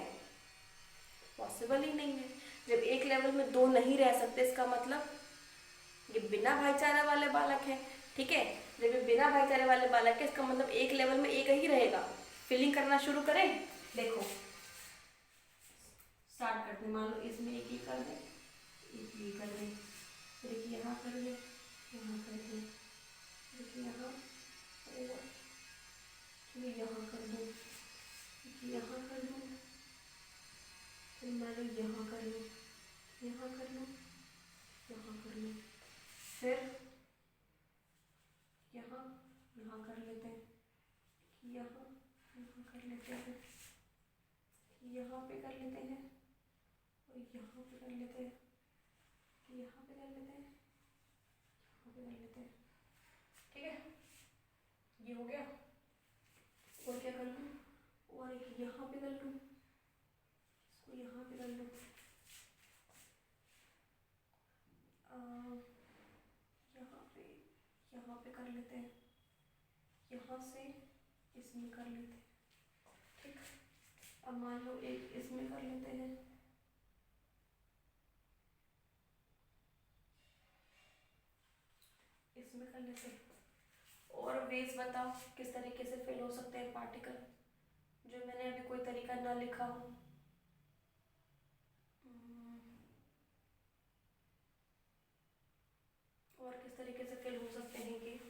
पॉसिबल ही नहीं है। जब एक लेवल में 2 नहीं रह सकते, इसका मतलब ये बिना भाईचारे वाले बालक है, ठीक है। जब ये बिना भाईचारे वाले बालक है, इसका मतलब एक लेवल में एक ही रहेगा। फिलिंग करना शुरू करें, देखो स्टार्ट करते हैं। मान लो इसमें एक ही कर दे, एक ये कर दे, फिर एक यहाँ कर दे, यहाँ कर दे, एक यहाँ और फिर यहाँ कर दो, यहाँ कर दो, फिर मान लो यहाँ कर लो, यहाँ कर लो, यहाँ कर लो, फिर यहाँ यहाँ कर लेते हैं, यहाँ यहाँ कर लेते हैं, यहाँ पे कर लेते हैं और यहाँ पे कर लेते हैं, यहाँ पे कर लेते हैं, यहाँ पे कर लेते हैं, ठीक है। ये हो गया। और क्या कर लूँ, और एक यहाँ पे कर लूँ, इसको यहाँ पे कर लूँ, यहाँ पे कर लेते हैं, यहाँ से इसमें कर लेते हैं, ठीक। अब मान लो एक इसमें कर लेते हैं, इसमें कर लेते हैं। और वेज बताओ किस तरीके से फिल हो सकते हैं पार्टिकल, जो मैंने अभी कोई तरीका ना लिखा हो। और किस तरीके से फिल हो सकते हैं कि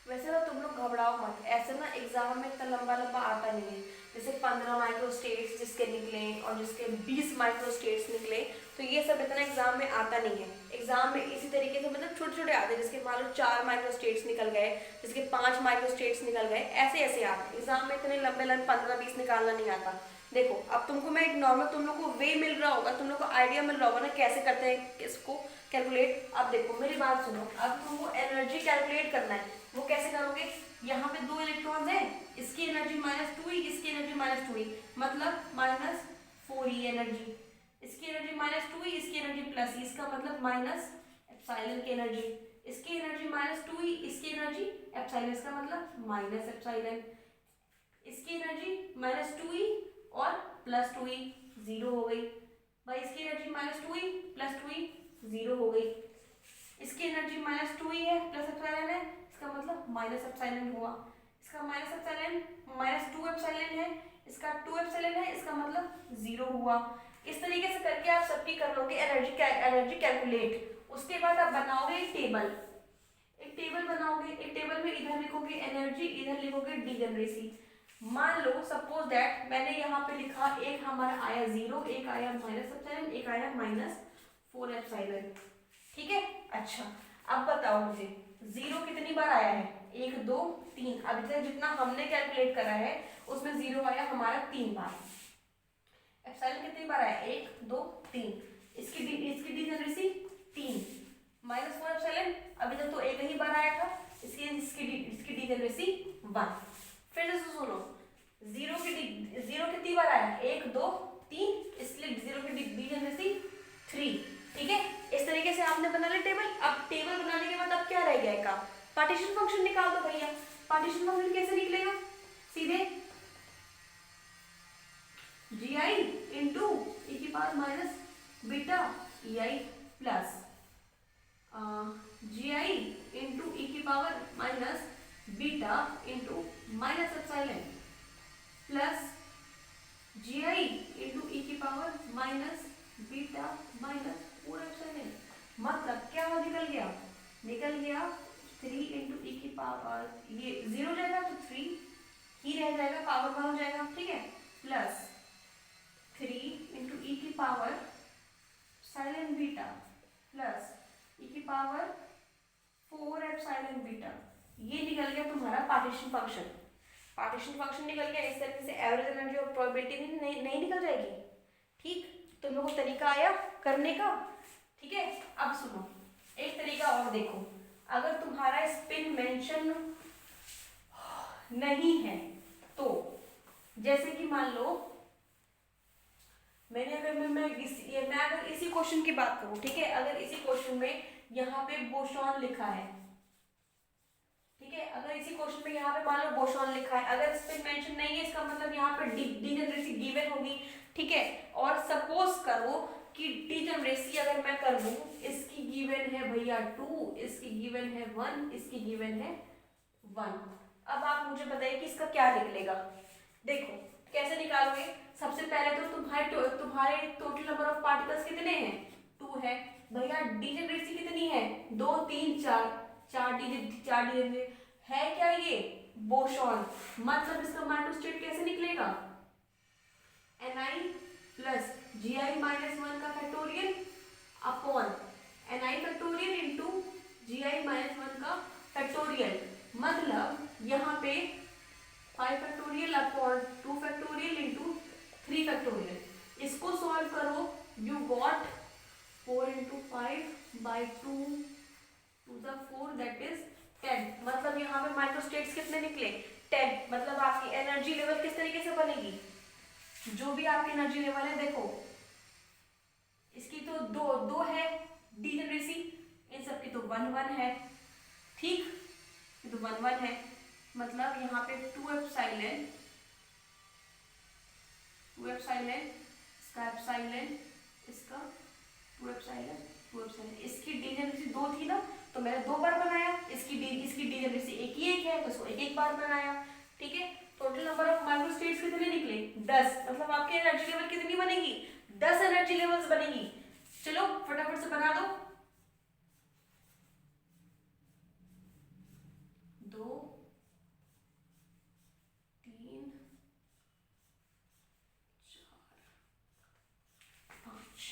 वैसे ना तुम लोग घबराओ मत, ऐसे ना एग्जाम में इतना लंबा लंबा आता नहीं है। जैसे 15 माइक्रोस्टेट्स जिसके निकले और जिसके 20 माइक्रोस्टेट्स निकले, तो ये सब इतना एग्जाम में आता नहीं है। एग्जाम में इसी तरीके से मतलब छोटे छोटे आते हैं, जिसके मान लो 4 माइक्रोस्टेट्स निकल गए, जिसके 5 माइक्रोस्टेट्स निकल गए, ऐसे ऐसे आते हैं। एग्जाम में इतने लंबे लंबे 15-20 निकालना नहीं आता। देखो अब तुमको मैं एक नॉर्मल तुम लोग को वे मिल रहा होगा, तुम लोग को आइडिया मिल रहा होगा ना कैसे करते हैं इसको कैलकुलेट। अब देखो मेरी बात सुनो, अब तुमको एनर्जी कैलकुलेट करना है, वो कैसे करोगे, यहाँ पे 2 इलेक्ट्रॉन्स है, इसकी एनर्जी -2e, इसकी एनर्जी -2e, मतलब -4e एनर्जी, इसकी एनर्जी -2e, इसकी एनर्जी +e, इसका मतलब माइनस एप्सिलॉन की एनर्जी, इसकी एनर्जी -2e, इसकी एनर्जी एप्सिलॉन, इसका मतलब माइनस एप्सिलॉन, इसकी एनर्जी -2e और +2e, 0 हो गई भाई, इसकी एनर्जी -2e +2e 0 हो गई, इसकी एनर्जी -2e है प्लस एप्सिलॉन है, इसका मतलब माइनस एप्सिलॉन हुआ, इसका माइनस एप्सिलॉन -2 एप्सिलॉन है, इसका 2 एप्सिलॉन है, इसका मतलब 0 हुआ। इस तरीके से करके आप सबकी कर लोगे एनर्जी कैलकुलेट। उसके बाद आप बनाओगे एक टेबल, एक टेबल बनाओगे, एक टेबल में इधर लिखोगे एनर्जी, इधर लिखोगे डीजनरेसी। मान लो सपोज दैट मैंने यहाँ पे लिखा, एक हमारा आया 0, एक आया माइनस एप्सिलॉन, एक आया -4 एप्सिलॉन, ठीक है। अच्छा अब बताओ मुझे 0 कितनी बार आया है, 1 2 3, अभी तक जितना हमने कैलकुलेट करा है उसमें 0 आया हमारा 3 बार। एप्सिलॉन कितनी बार आया, 1 2 3, इसकी डीजनरेसी 3, -4 एप्सिलॉन अभी तक तो एक ही बार आया था, इसकी डीजनरेसी 1। फिर से सुनो, 0 कितनी बार आया, 1 2 3, इसलिए 0 की डीजनरेसी 3, ठीक है। इस तरीके से आपने बना लिया टेबल। अब टेबल बनाने के बाद अब क्या रह गया का, पार्टीशन फंक्शन निकाल दो भैया। पार्टीशन फंक्शन कैसे निकलेगा, सीधे gi इंटू e की power minus beta ei plus gi into e की power minus beta into minus epsilon plus gi into e की पावर माइनस बीटा माइनस पूरा एप्सिलॉन। मतलब क्या निकल गया, निकल गया 3 इंटू ई की पावर, ये 0 जाएगा तो 3 ही रह जाएगा, पावर 1 हो जाएगा, ठीक है, प्लस 3 इंटू ई की power epsilon beta plus E की पावर 4 एप्सिलॉन बीटा। ये निकल गया तुम्हारा पार्टीशन फंक्शन। पार्टीशन फंक्शन निकल गया। इस तरीके से एवरेज एनर्जी और प्रोबेबिलिटी नहीं निकल जाएगी, ठीक। तुम लोगों को तरीका आया करने का, ठीक है। अब सुनो एक तरीका और देखो, अगर तुम्हारा स्पिन मेंशन नहीं है तो, जैसे कि मान लो मैंने अगर मैं अगर इसी क्वेश्चन की बात करूं, ठीक है, अगर इसी क्वेश्चन में यहाँ पे बोसॉन लिखा है, ठीक है, अगर इसी क्वेश्चन में यहाँ पे मान लो बोसॉन लिखा है, अगर स्पिन मेंशन नहीं है, इसका मतलब यहाँ पे डीजनरेसी गिवन होगी, ठीक है। और सपोज करो कि डीजनरेसी अगर मैं कर दूं, इसकी गिवन है भैया 2, इसकी गिवन है 1, इसकी गिवन है 1। अब आप मुझे बताइए कि इसका क्या निकलेगा। देखो कैसे निकालोगे, सबसे पहले तो तुम्हारे टोटल नंबर ऑफ पार्टिकल्स कितने हैं, 2 है भैया। डीजनरेसी कितनी है, 2 3 4, 4 डीजनरेसी है क्या, ये बोसॉन। मतलब इसका माइक्रोस्टेट कैसे निकलेगा, ni प्लस gi -1 का factorial upon ni factorial into gi -1 का फैक्टोरियल। मतलब यहाँ पे 5 factorial upon 2 factorial into 3 factorial. इसको सॉल्व करो, you got 4 into 5 by 2 to the 4 that is 10। मतलब यहाँ पे माइक्रोस्टेट्स कितने निकले, 10। मतलब आपकी एनर्जी लेवल किस तरीके से बनेगी, जो भी आपकी एनर्जी लेवल है, देखो इसकी तो दो है डीजनरेसी, इन सब की तो 1 1 है, ठीक, तो 1 1 है। मतलब यहाँ पे 2 एप्सिलॉन, इसका एप्सिलॉन, इसका 2 एप्सिलॉन, इसकी डीजनरेसी 2 थी ना, तो मैंने 2 बार बनाया, इसकी डीजनरेसी एक है, तो इसको एक बार बनाया, ठीक है। टोटल नंबर ऑफ माइक्रोस्टेट्स कितने निकले, 10। मतलब आपकी एनर्जी लेवल कितनी बनेगी, 10 एनर्जी लेवल्स बनेगी। चलो फटाफट से बना दो, 2 3 4 5।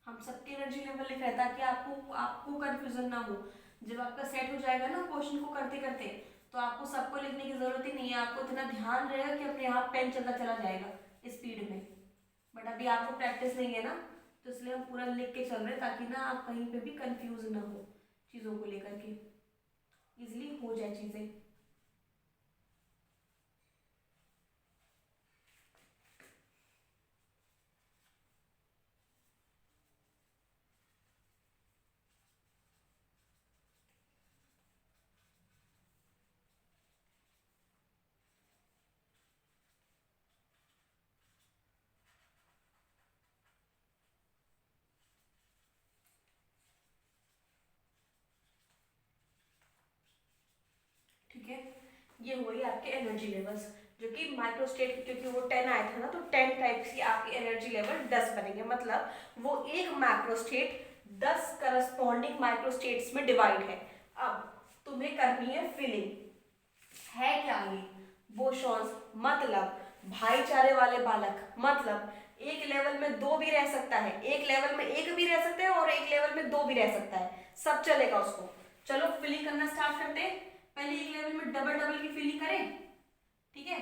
हम सबके एनर्जी लेवल लिख रहे हैं ताकि आपको आपको कंफ्यूजन ना हो। जब आपका सेट हो जाएगा ना क्वेश्चन को करते करते, तो आपको सबको लिखने की जरूरत ही नहीं है, आपको इतना ध्यान रहेगा कि अपने आप पेन चलता चला जाएगा स्पीड में। बट अभी आपको प्रैक्टिस नहीं है ना, तो इसलिए हम पूरा लिख के चल रहे हैं ताकि ना आप कहीं पे भी कंफ्यूज ना हो चीज़ों को लेकर के, इजिली हो जाए चीज़ें। ठीक है, ये हुई आपके एनर्जी लेवल्स, जो कि माइक्रोस्टेट, क्योंकि वो 10 आया था ना, तो 10 टाइप्स की आपकी एनर्जी लेवल 10 बनेंगे। मतलब वो एक मैक्रोस्टेट 10 करस्पॉन्डिंग माइक्रोस्टेट्स में डिवाइड है। अब तुम्हें करनी है फिलिंग। है क्या ये? बोसॉन्स मतलब भाईचारे वाले बालक, मतलब एक लेवल में दो भी रह सकता है, एक लेवल में एक भी रह सकता है और एक लेवल में दो भी रह सकता है, सब चलेगा उसको। चलो फिलिंग करना स्टार्ट करते हैं। पहले एक लेवल में डबल डबल की फिलिंग करें, ठीक है।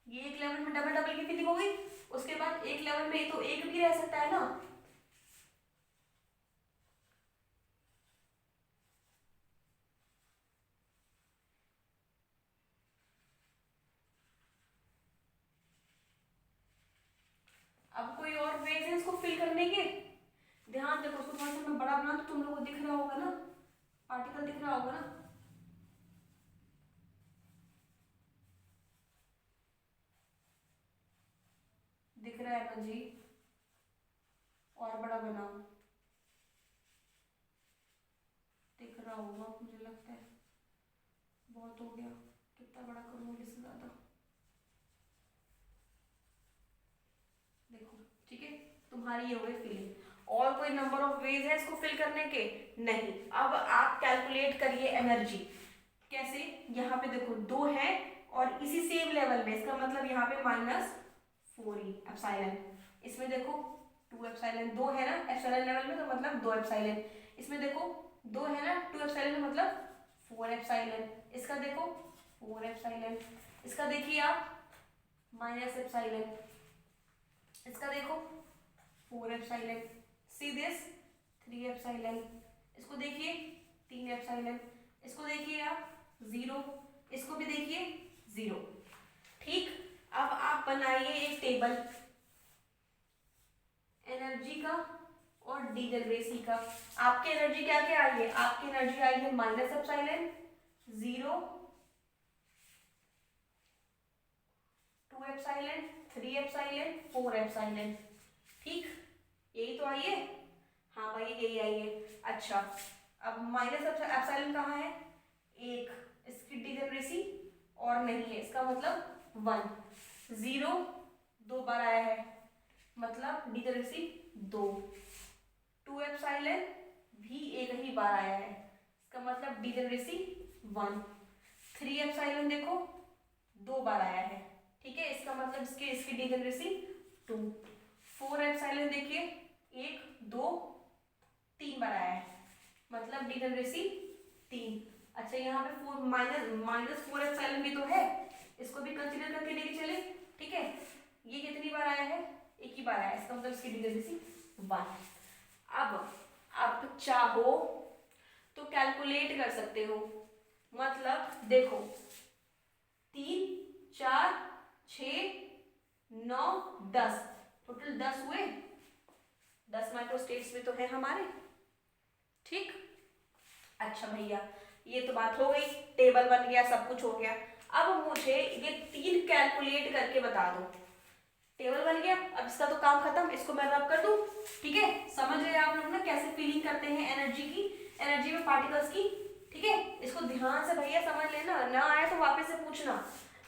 ये एक लेवल में डबल डबल की फिलिंग हो गई। उसके बाद एक लेवल में तो एक भी रह सकता है ना, अब कोई और वेज है इसको फिल करने के? ध्यान देखो, उसको थोड़ा सा मैं बड़ा बना तो तुम लोगों को दिख रहा होगा ना, पार्टिकल दिख रहा होगा ना। दिख रहा है ना जी? और बड़ा बनाओ, दिख रहा होगा मुझे लगता है। बहुत हो गया, कितना बड़ा करूँगी इससे ज़्यादा, देखो। ठीक है, तुम्हारी ये हो गई फिलिंग। और कोई नंबर ऑफ वेज है इसको फिल करने के? नहीं। अब आप कैलकुलेट करिए एनर्जी। कैसे? यहाँ पे देखो दो है और इसी सेम लेवल में, इसका मतलब यहाँ पे -4 एप्सिलॉन। इसमें देखो 2 एप्सिलॉन, दो है ना एप्सिलॉन लेवल में, तो मतलब 2 एप्सिलॉन। इसमें देखो दो है ना 2 एप्सिलॉन में, मतलब 4 एप्सिलॉन। इसका देखो 4 एप्सिलॉन। इसका देखिए आप -एप्सिलॉन। इसका देखो 4 एप्सिलॉन। See this 3 epsilon. इसको देखिए 3 एप्सिलॉन। इसको देखिए आप 0। इसको भी देखिए 0। ठीक। अब आप बनाइए एक टेबल एनर्जी का और डिजनरेसी का। आपकी एनर्जी क्या क्या आई है? आपकी एनर्जी आई है -एप्सिलॉन, 0, 2 एप्सिलॉन, 3 एप्सिलॉन, 4 एप्सिलॉन। ठीक, यही तो आई है। हाँ भाई यही आई है। अच्छा, अब एप्सिलॉन कहाँ है? एक, इसकी डिजनरेसी और नहीं है, इसका मतलब 1। 0 दो बार आया है, मतलब डिजनरेसी 2। 2 एप्सिलॉन भी एक ही बार आया है, इसका मतलब डिजनरेसी 1। 3 एप्सिलॉन देखो दो बार आया है, ठीक है, इसका मतलब इसकी इसकी डिजनरेसी 2। 4 एप्सिलॉन देखिए 1 2 3 बार आया है, मतलब डिजनरेसी 3। अच्छा, यहाँ पे 4 -4 एप्सिलॉन भी तो है, इसको भी कंसीडर करके लेके चले। ठीक है, ये कितनी बार आया है? एक ही बार आया है, इसका मतलब इसकी डिजनरेसी 1। अब आप चाहो तो कैलकुलेट कर सकते हो। मतलब देखो 3 4 6 9 10, टोटल 10 हुए। 10 माइक्रोस्टेट्स भी तो है हमारे। ठीक। अच्छा भैया, ये तो बात हो गई, टेबल बन गया, सब कुछ हो गया। अब मुझे ये 3 कैलकुलेट करके बता दो। टेबल बन गया, अब इसका तो काम खत्म, इसको मैं रब कर दूं। ठीक है, समझ रहे आप लोग ना कैसे फीलिंग करते हैं एनर्जी की, एनर्जी में पार्टिकल्स की। ठीक है, इसको ध्यान से भैया समझ लेना, ना आए तो वापस से पूछना।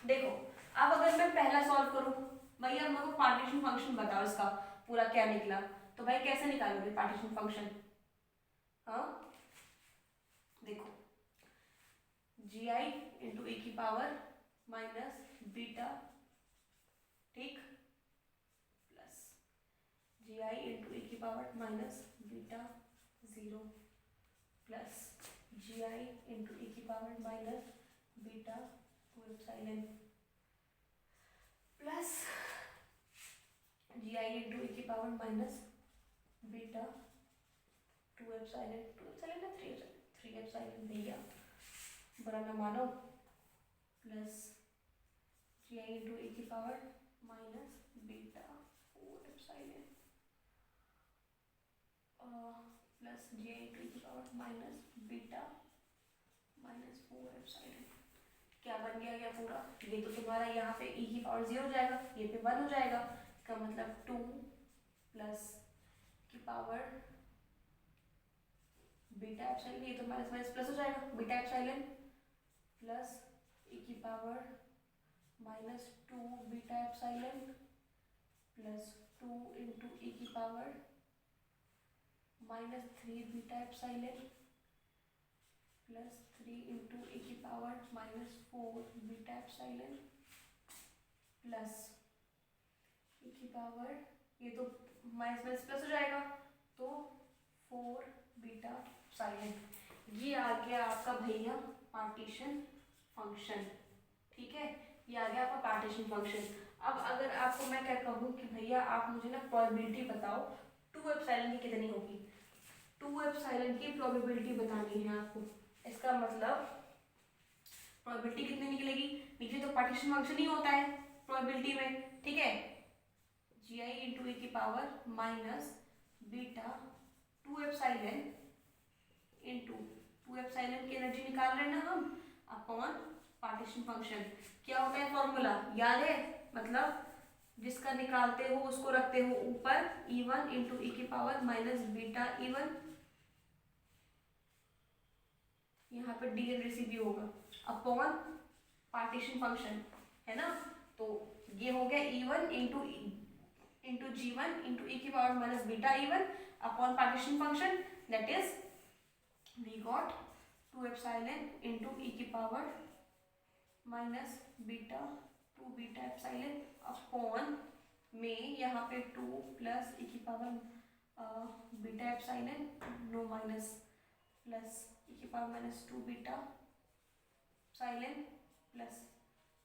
देखो, अब अगर मैं पहला सॉल्व करूं, भैया मेरे को पार्टीशन फंक्शन बताओ, इसका पूरा क्या निकला। तो भाई कैसे निकालोगे पार्टीशन फंक्शन? हाँ देखो, GI × e⁻⁻⁻β। ठीक, जी आई इंटू ई की पावर माइनस बीटा 0 प्लस जी आई इंटू ई की power minus beta 2 epsilon plus जी आई इंटू ई की पावर माइनस बीटा 2 एप्सिलॉन ना 3 एप्सिलॉन भैया बड़ा ना मानो प्लस जी आई इंटू ई की power minus beta 4 epsilon plus जी आई इंटू ई की power minus beta minus 4 epsilon. क्या बन गया क्या पूरा? ये तो तुम्हारा यहाँ पे ई की पावर 0 हो जाएगा, ये पे 1 हो जाएगा, इसका मतलब 2 प्लस की पावर बीटा एप्सिलॉन, ये तो माइनस माइनस प्लस हो जाएगा, बीटा एप्सिलॉन प्लस ई की power minus 2 beta epsilon plus 2 into ई की power minus 3 beta epsilon plus 3 into ई की power minus 4 beta epsilon plus E की पावर, ये तो माइनस माइनस प्लस हो जाएगा तो 4 बीटा एप्सिलॉन। ये आ गया आपका भैया पार्टीशन फंक्शन। ठीक है, ये आ गया आपका पार्टीशन फंक्शन। अब अगर आपको मैं क्या कहूँ कि भैया आप मुझे ना प्रोबेबिलिटी बताओ 2 एप्सिलॉन की कितनी होगी, 2 एप्सिलॉन की प्रोबेबिलिटी बतानी है आपको। इसका मतलब प्रोबेबिलिटी कितनी निकलेगी, नीचे तो पार्टीशन फंक्शन ही होता है प्रोबेबिलिटी में, ठीक है, जी आई इंटू ई की power minus beta 2 epsilon into 2 epsilon की एनर्जी निकाल रहे हैं ना हम अपॉन पार्टीशन फंक्शन। क्या होता है फॉर्मूला याद है, मतलब जिसका निकालते हो उसको रखते हो ऊपर, E1 इंटू ई की पावर माइनस बीटा E1, यहाँ पे डी एन सी भी होगा अपॉन पार्टीशन फंक्शन, है ना। तो ये हो गया E1 इंटू G1 इंटू ई की power minus beta E1 upon partition function, that is we got 2 epsilon into ई की power minus beta 2 beta epsilon upon में यहाँ पे 2 प्लस ई की power beta epsilon, no minus, plus E की power minus 2 beta epsilon plus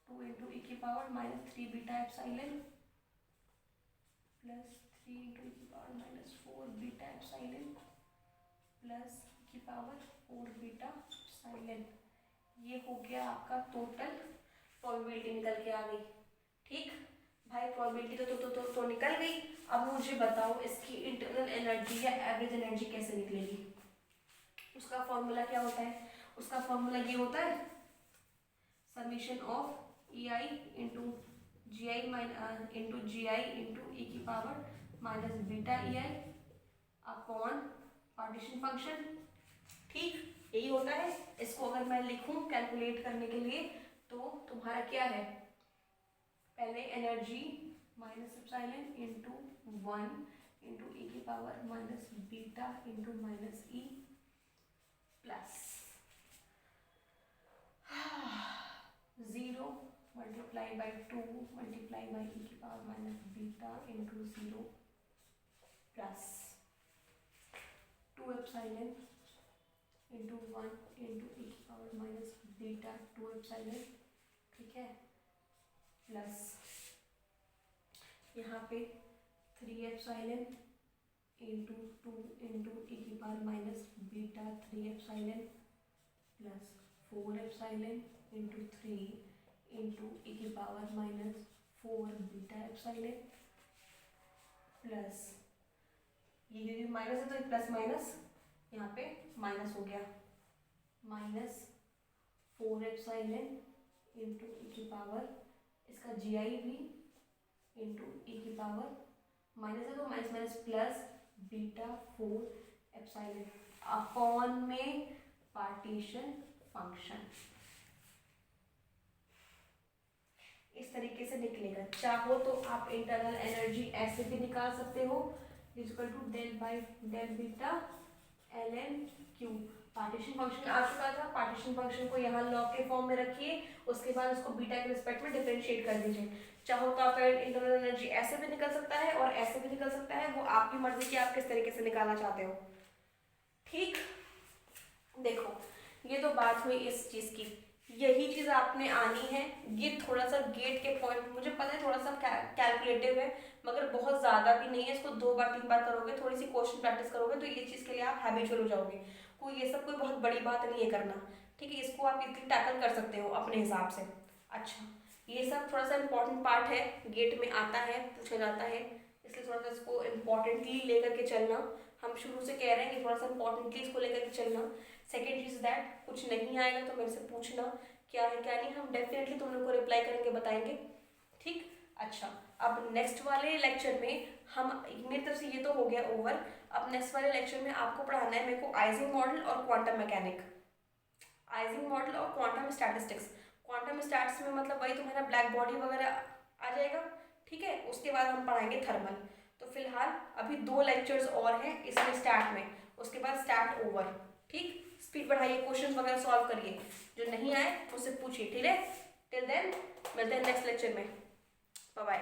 2 into ई की power minus 3 beta epsilon plus 3 into ई की power minus 4 beta epsilon plus E की power 4 beta epsilon. ये हो गया आपका टोटल प्रोबेबिलिटी निकल के आ गई। ठीक भाई, प्रोबेबिलिटी तो निकल गई। अब मुझे बताओ इसकी इंटरनल एनर्जी या एवरेज एनर्जी कैसे निकलेगी। उसका फॉर्मूला क्या होता है, उसका फॉर्मूला ये होता है summation of E I into G I into G I into ई की power minus beta E I upon partition function. ठीक, यही होता है। इसको अगर मैं लिखूं कैलकुलेट करने के लिए तो तुम्हारा क्या है, पहले energy minus epsilon into 1 into ई की power minus beta into minus E plus 0 multiply by 2 multiply by E की power minus beta into 0 plus 2 epsilon into 1 into ई की पावर माइनस बीटा 2 एप्सिलॉन, ठीक है, प्लस यहाँ पे 3 एप्सिलॉन इंटू 2 इंटू ई की power minus beta 3 epsilon plus 4 epsilon into 3 into ई की power minus 4 beta epsilon plus ये minus है तो प्लस माइनस यहाँ पे माइनस हो गया, माइनस 4 एप्सिलॉन इंटू ई की पावर, इसका जी आई भी इंटू ई की पावर माइनस है तो minus minus plus beta 4 epsilon upon में पार्टीशन फंक्शन। इस तरीके से निकलेगा। चाहो तो आप इंटरनल एनर्जी ऐसे भी निकाल सकते हो, equal to del by del beta L N Q. Partition function आ चुका था, पार्टीशन फंक्शन को यहाँ लॉग के फॉर्म में रखिए, उसके बाद उसको बीटा के रिस्पेक्ट में डिफरेंशिएट कर दीजिए। चाहो तो आपका इंटरनल एनर्जी ऐसे भी निकल सकता है और ऐसे भी निकल सकता है, वो आपकी मर्जी की आप किस तरीके से निकालना चाहते हो। ठीक, देखो ये तो बात हुई इस चीज की, यही चीज आपने आनी है। ये थोड़ा सा गेट के पॉइंट मुझे पता है थोड़ा सा कैलकुलेटिव है, मगर बहुत ज्यादा भी नहीं है। इसको 2 बार 3 बार करोगे, थोड़ी सी क्वेश्चन प्रैक्टिस करोगे तो ये चीज के लिए आप हैबिचुअल हो जाओगे। कोई ये सब कोई बहुत बड़ी बात नहीं है करना, ठीक है, इसको आप इतनी टैकल कर सकते हो अपने हिसाब से। अच्छा, ये सब थोड़ा सा इंपॉर्टेंट पार्ट है, गेट में आता है, पूछा जाता है, इसलिए थोड़ा सा इसको इम्पोर्टेंटली लेकर के चलना। हम शुरू से कह रहे हैं कि थोड़ा सा इंपॉर्टेंटली इसको लेकर के चलना। सेकेंड चीज दैट कुछ नहीं आएगा तो मेरे से पूछना क्या है क्या नहीं, हम डेफिनेटली तुम लोग को रिप्लाई करेंगे, बताएंगे। ठीक, अच्छा, अब नेक्स्ट वाले लेक्चर में हम, मेरी तरफ से ये तो हो गया ओवर। अब नेक्स्ट वाले लेक्चर में आपको पढ़ाना है मेरे को आइजिंग मॉडल और क्वांटम मैकेनिक, आइजिंग मॉडल और क्वांटम स्टैटिस्टिक्स। क्वांटम स्टैट्स में मतलब वही तुम्हारा ब्लैक बॉडी वगैरह आ जाएगा, ठीक है। उसके बाद हम पढ़ाएंगे थर्मल। तो फिलहाल अभी 2 लेक्चर्स और हैं इसमें स्टैट में, उसके बाद स्टैट ओवर। ठीक, स्पीड बढ़ाइए, क्वेश्चन वगैरह सॉल्व करिए, जो नहीं आए मुझसे पूछिए, ठीक है। टिल देन मिलते हैं नेक्स्ट लेक्चर में, बाय बाय।